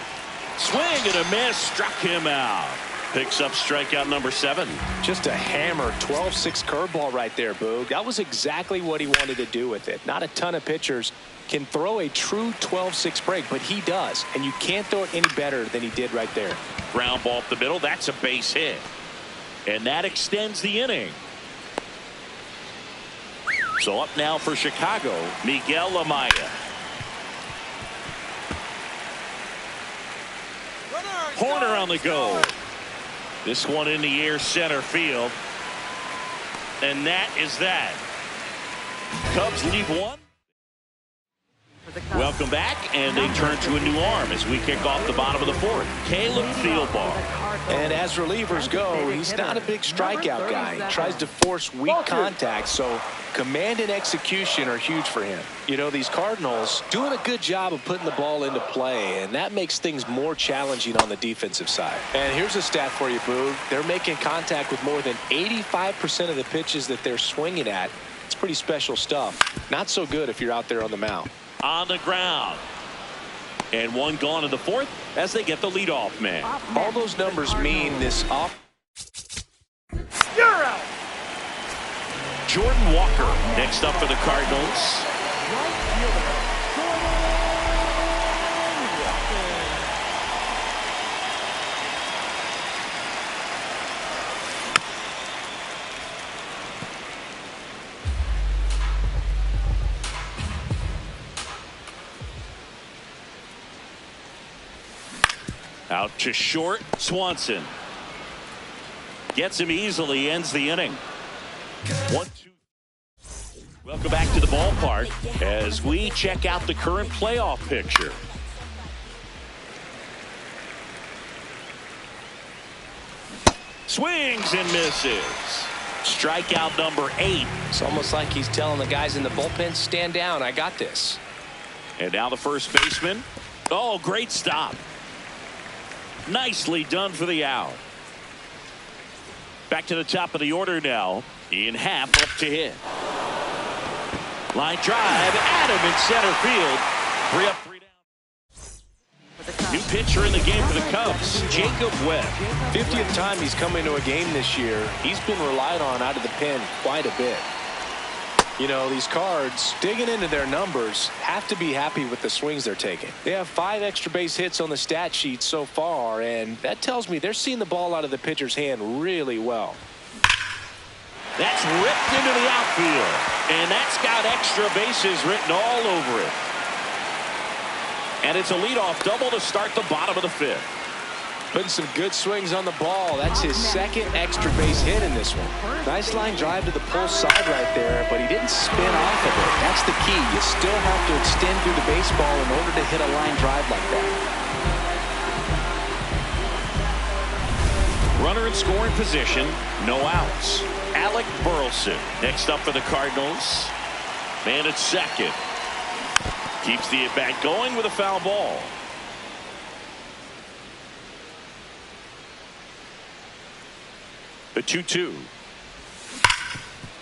[SPEAKER 1] Swing and a miss. Struck him out. Picks up strikeout number 7.
[SPEAKER 2] Just a hammer 12-6 curveball right there, Boog. That was exactly what he wanted to do with it. Not a ton of pitchers can throw a true 12-6 break, but he does. And you can't throw it any better than he did right there.
[SPEAKER 1] Ground ball up the middle. That's a base hit. And that extends the inning. So up now for Chicago, Miguel Amaya. Horner on the go. This one in the air center field. And that is that. Cubs lead 1. Welcome back, and they turn to a new arm as we kick off the bottom of the 4th. Caleb Thielbar.
[SPEAKER 2] And as relievers go, he's not a big strikeout guy. He tries to force weak contact, so command and execution are huge for him. You know, these Cardinals doing a good job of putting the ball into play, and that makes things more challenging on the defensive side. And here's a stat for you, Boog. They're making contact with more than 85% of the pitches that they're swinging at. It's pretty special stuff. Not so good if you're out there on the mound.
[SPEAKER 1] On the ground. And one gone in the 4th as they get the leadoff man.
[SPEAKER 2] All those numbers mean this off.
[SPEAKER 3] You're out.
[SPEAKER 1] Jordan Walker next up for the Cardinals. Out to short. Swanson gets him easily, ends the inning. 1-2. Welcome back to the ballpark as we check out the current playoff picture. Swings and misses. Strikeout number 8.
[SPEAKER 2] It's almost like he's telling the guys in the bullpen, stand down, I got this.
[SPEAKER 1] And now the first baseman. Oh, great stop. Nicely done for the out. Back to the top of the order now. Ian Happ up to hit. Line drive. Adam in center field. 3 up, 3 down. New pitcher in the game for the Cubs, Jacob Webb.
[SPEAKER 2] 50th time he's come into a game this year. He's been relied on out of the pen quite a bit. You know, these Cards, digging into their numbers, have to be happy with the swings they're taking. They have 5 extra base hits on the stat sheet so far, and that tells me they're seeing the ball out of the pitcher's hand really well.
[SPEAKER 1] That's ripped into the outfield, and that's got extra bases written all over it. And it's a leadoff double to start the bottom of the 5th.
[SPEAKER 2] Putting some good swings on the ball. That's his 2nd extra base hit in this one. Nice line drive to the pull side right there, but he didn't spin off of it. That's the key. You still have to extend through the baseball in order to hit a line drive like that.
[SPEAKER 1] Runner in scoring position, no outs. Alec Burleson next up for the Cardinals. Man at second. Keeps the at-bat going with a foul ball. The 2-2.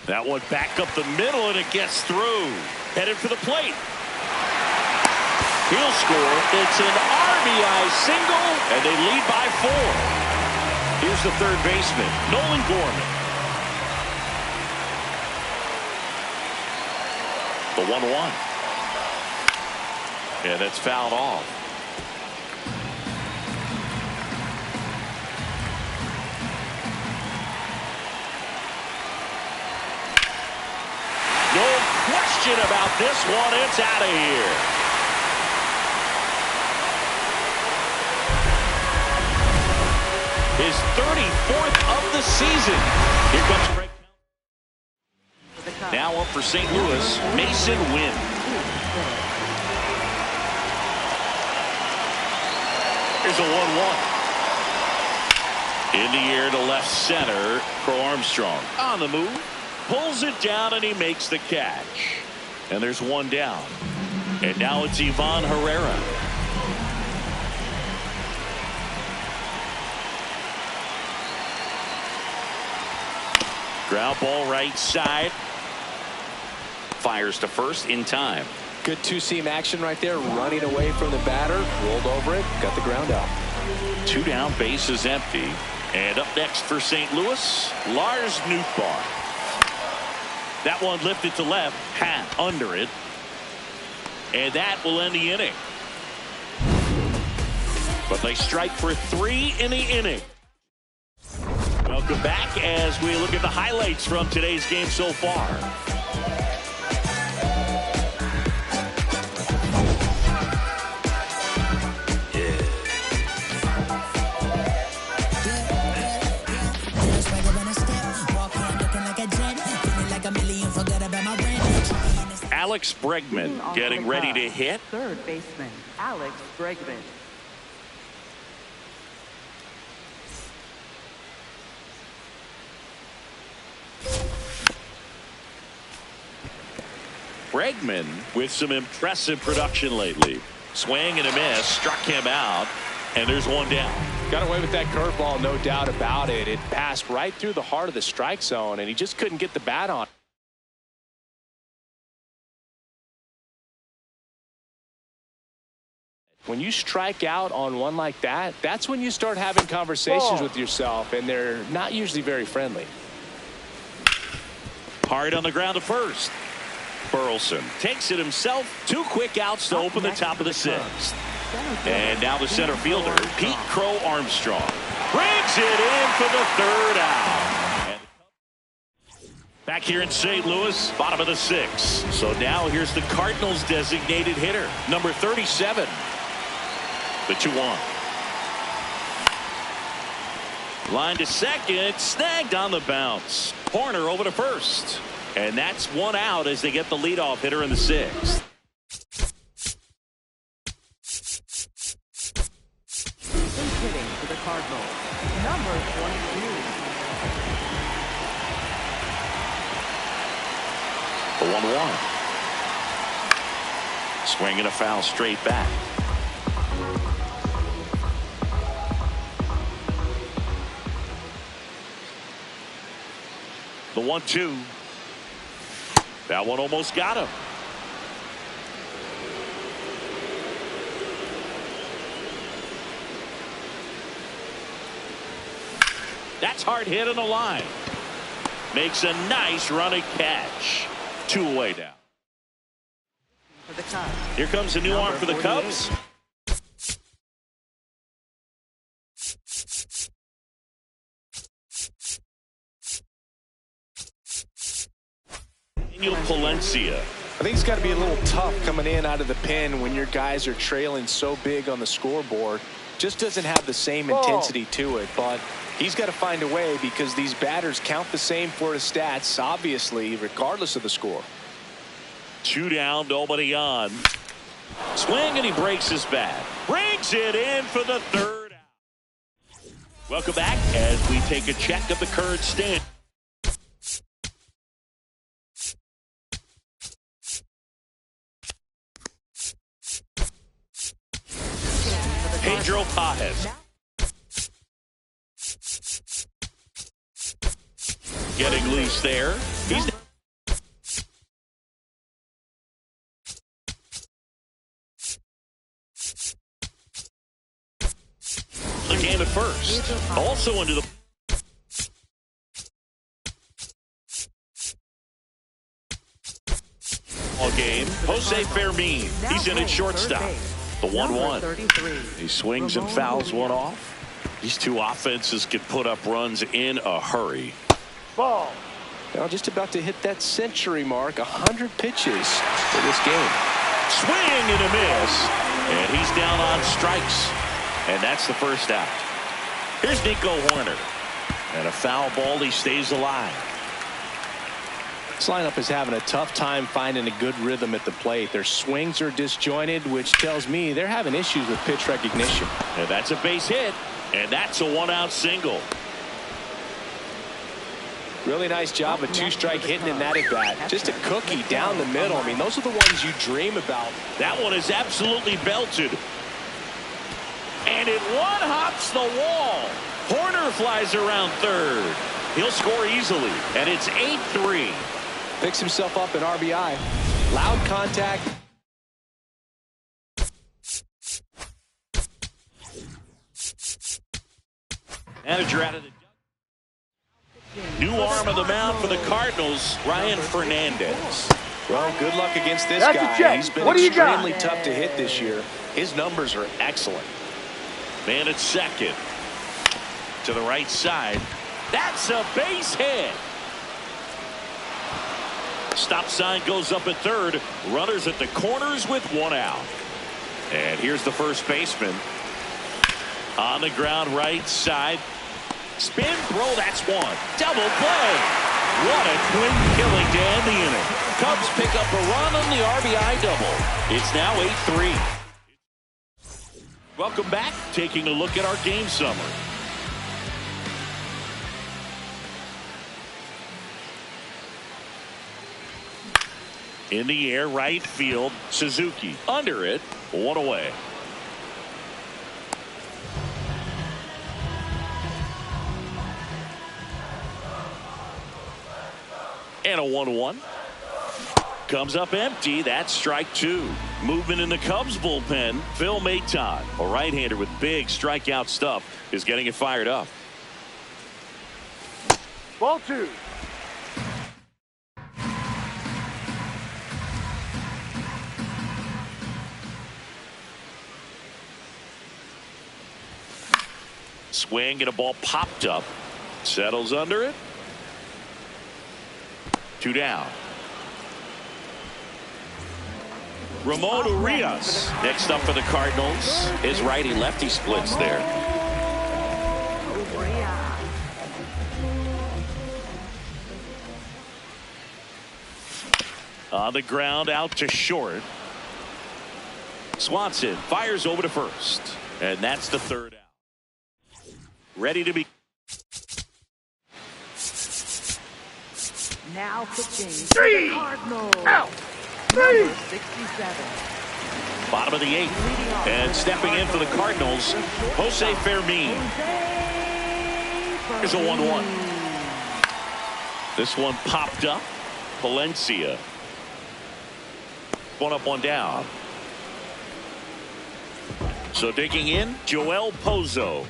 [SPEAKER 1] That one back up the middle, and it gets through. Headed for the plate. He'll score. It's an RBI single, and they lead by 4. Here's the third baseman, Nolan Gorman. The 1-1. And that's fouled off. question about this one. It's out of here. His 34th of the season. Here comes Greg. Now up for St. Louis, Mason Wynn. Here's a 1-1. In the air to left center, Crow Armstrong. On the move, pulls it down, and he makes the catch. And there's one down. And now it's Ivan Herrera. Ground ball right side. Fires to first in time.
[SPEAKER 2] Good two-seam action right there, running away from the batter, rolled over it, got the ground out.
[SPEAKER 1] 2 down, bases empty. And up next for St. Louis, Lars Nootbaar. That one lifted to left, hat under it. And that will end the inning. But they strike for 3 in the inning. Welcome back as we look at the highlights from today's game so far. Alex Bregman getting ready to hit.
[SPEAKER 4] Third baseman, Alex Bregman.
[SPEAKER 1] Bregman with some impressive production lately. Swing and a miss, struck him out, and there's one down.
[SPEAKER 2] Got away with that curveball, no doubt about it. It passed right through the heart of the strike zone, and he just couldn't get the bat on. When you strike out on one like that, that's when you start having conversations with yourself, and they're not usually very friendly.
[SPEAKER 1] Hard on the ground to first. Burleson takes it himself. 2 quick outs to open the top of the 6th. And now the center fielder, Pete Crow Armstrong, brings it in for the 3rd out. Back here in St. Louis, bottom of the 6th. So now here's the Cardinals' designated hitter, number 37. The 2-1. Line to second, snagged on the bounce. Horner over to first. And that's 1 out as they get the leadoff hitter in the 6th.
[SPEAKER 4] Hitting for the Cardinals, number 22.
[SPEAKER 1] The 1-1. Swing and a foul straight back. The 1-2. That one almost got him. That's hard hit on the line. Makes a nice running catch. 2 away now.
[SPEAKER 4] For the Cubs.
[SPEAKER 1] Here comes a new arm for the Cubs. Palencia.
[SPEAKER 2] I think it's got to be a little tough coming in out of the pen when your guys are trailing so big on the scoreboard. Just doesn't have the same intensity to it, but he's got to find a way because these batters count the same for his stats, obviously, regardless of the score.
[SPEAKER 1] 2 down, nobody on. Swing, and he breaks his bat. Brings it in for the 3rd out. Welcome back as we take a check of the current stand. Pedro Pages. Getting loose there. He's the game at first. Also into the ball game. Jose Fermin. He's in at shortstop. The 1-1. He swings and fouls one off. These two offenses can put up runs in a hurry.
[SPEAKER 3] Ball.
[SPEAKER 2] Now just about to hit that century mark, 100 pitches for this game.
[SPEAKER 1] Swing and a miss. And he's down on strikes. And that's the first out. Here's Nico Hoerner. And a foul ball. He stays alive.
[SPEAKER 2] This lineup is having a tough time finding a good rhythm at the plate. Their swings are disjointed, which tells me they're having issues with pitch recognition.
[SPEAKER 1] And that's a base hit. And that's a 1-out single.
[SPEAKER 2] Really nice job of two-strike hitting in that at bat. Just a cookie down the middle. I mean, those are the ones you dream about.
[SPEAKER 1] That one is absolutely belted. And it one-hops the wall. Hoerner flies around third. He'll score easily. And it's 8-3.
[SPEAKER 2] Picks himself up an RBI. Loud contact.
[SPEAKER 1] Manager out of the new arm of the mound for the Cardinals, Ryan Fernandez.
[SPEAKER 2] Well, good luck against this
[SPEAKER 3] That's a
[SPEAKER 2] guy.
[SPEAKER 3] check.
[SPEAKER 2] He's been
[SPEAKER 3] What do you got?
[SPEAKER 2] extremely tough to hit this year. His numbers are excellent.
[SPEAKER 1] Man at second. To the right side. That's a base hit. Stop sign goes up at third. Runners at the corners with 1 out. And here's the first baseman. On the ground right side. Spin throw, that's one. Double play. What a twin killing to end the inning. Cubs pick up a run on the RBI double. It's now 8-3. Welcome back. Taking a look at our game summary. In the air, right field, Suzuki. Under it, 1 away. And a 1-1. Comes up empty. That's strike 2. Movement in the Cubs bullpen. Phil Maton, a right-hander with big strikeout stuff, is getting it fired up.
[SPEAKER 3] Ball 2.
[SPEAKER 1] Swing and a ball popped up. Settles under it. 2 down. Ramon Urias next up for the Cardinals. His righty-lefty splits there. On the ground, out to short. Swanson fires over to first. And that's the 3rd out. Ready to be.
[SPEAKER 4] Now pitching.
[SPEAKER 3] 3
[SPEAKER 4] Cardinals.
[SPEAKER 3] out. 3.
[SPEAKER 4] Number 67.
[SPEAKER 1] Bottom of the 8th. And stepping in for the Cardinals, Jose Fermin. Here's a 1-1. This one popped up. Valencia. 1 up, 1 down. So digging in, Joel Pozo.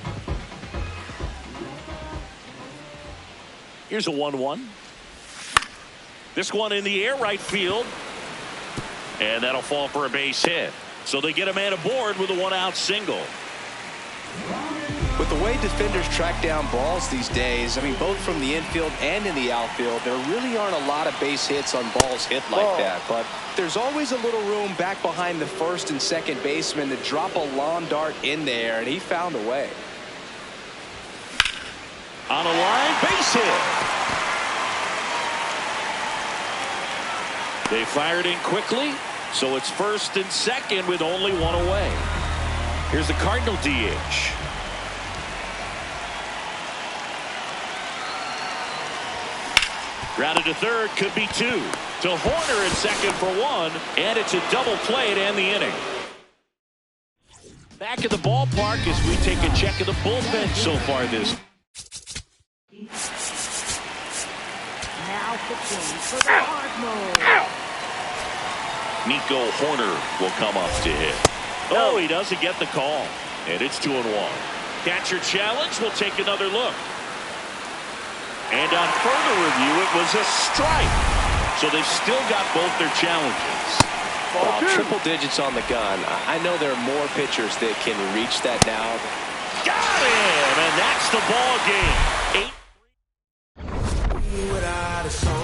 [SPEAKER 1] Here's a 1-1. This one in the air, right field. And that'll fall for a base hit. So they get a man aboard with a 1-out single.
[SPEAKER 2] With the way defenders track down balls these days, I mean, both from the infield and in the outfield, there really aren't a lot of base hits on balls hit like that. But there's always a little room back behind the first and second baseman to drop a lawn dart in there, and he found a way.
[SPEAKER 1] On a line, base hit. They fired in quickly, so it's first and second with only 1 away. Here's the Cardinal DH. Grounded to third, could be 2. To Hoerner at second for 1, and it's a double play to end the inning. Back at the ballpark as we take a check of the bullpen so far this.
[SPEAKER 4] Now pitching for the Cardinals.
[SPEAKER 1] Nico Hoerner will come up to hit. Oh, he doesn't get the call. And it's 2-1. Catcher challenge. We'll take another look. And on further review, it was a strike. So they've still got both their challenges.
[SPEAKER 2] Wow, triple digits on the gun. I know there are more pitchers that can reach that now.
[SPEAKER 1] Got him! And that's the ball game. 8.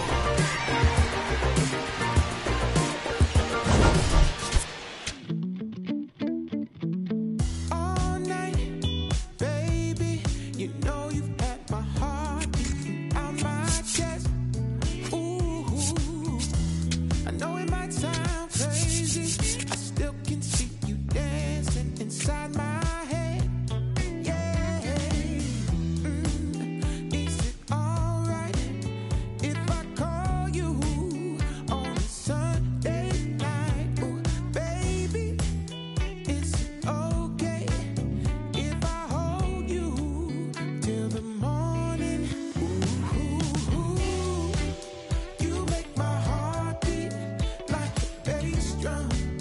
[SPEAKER 5] love.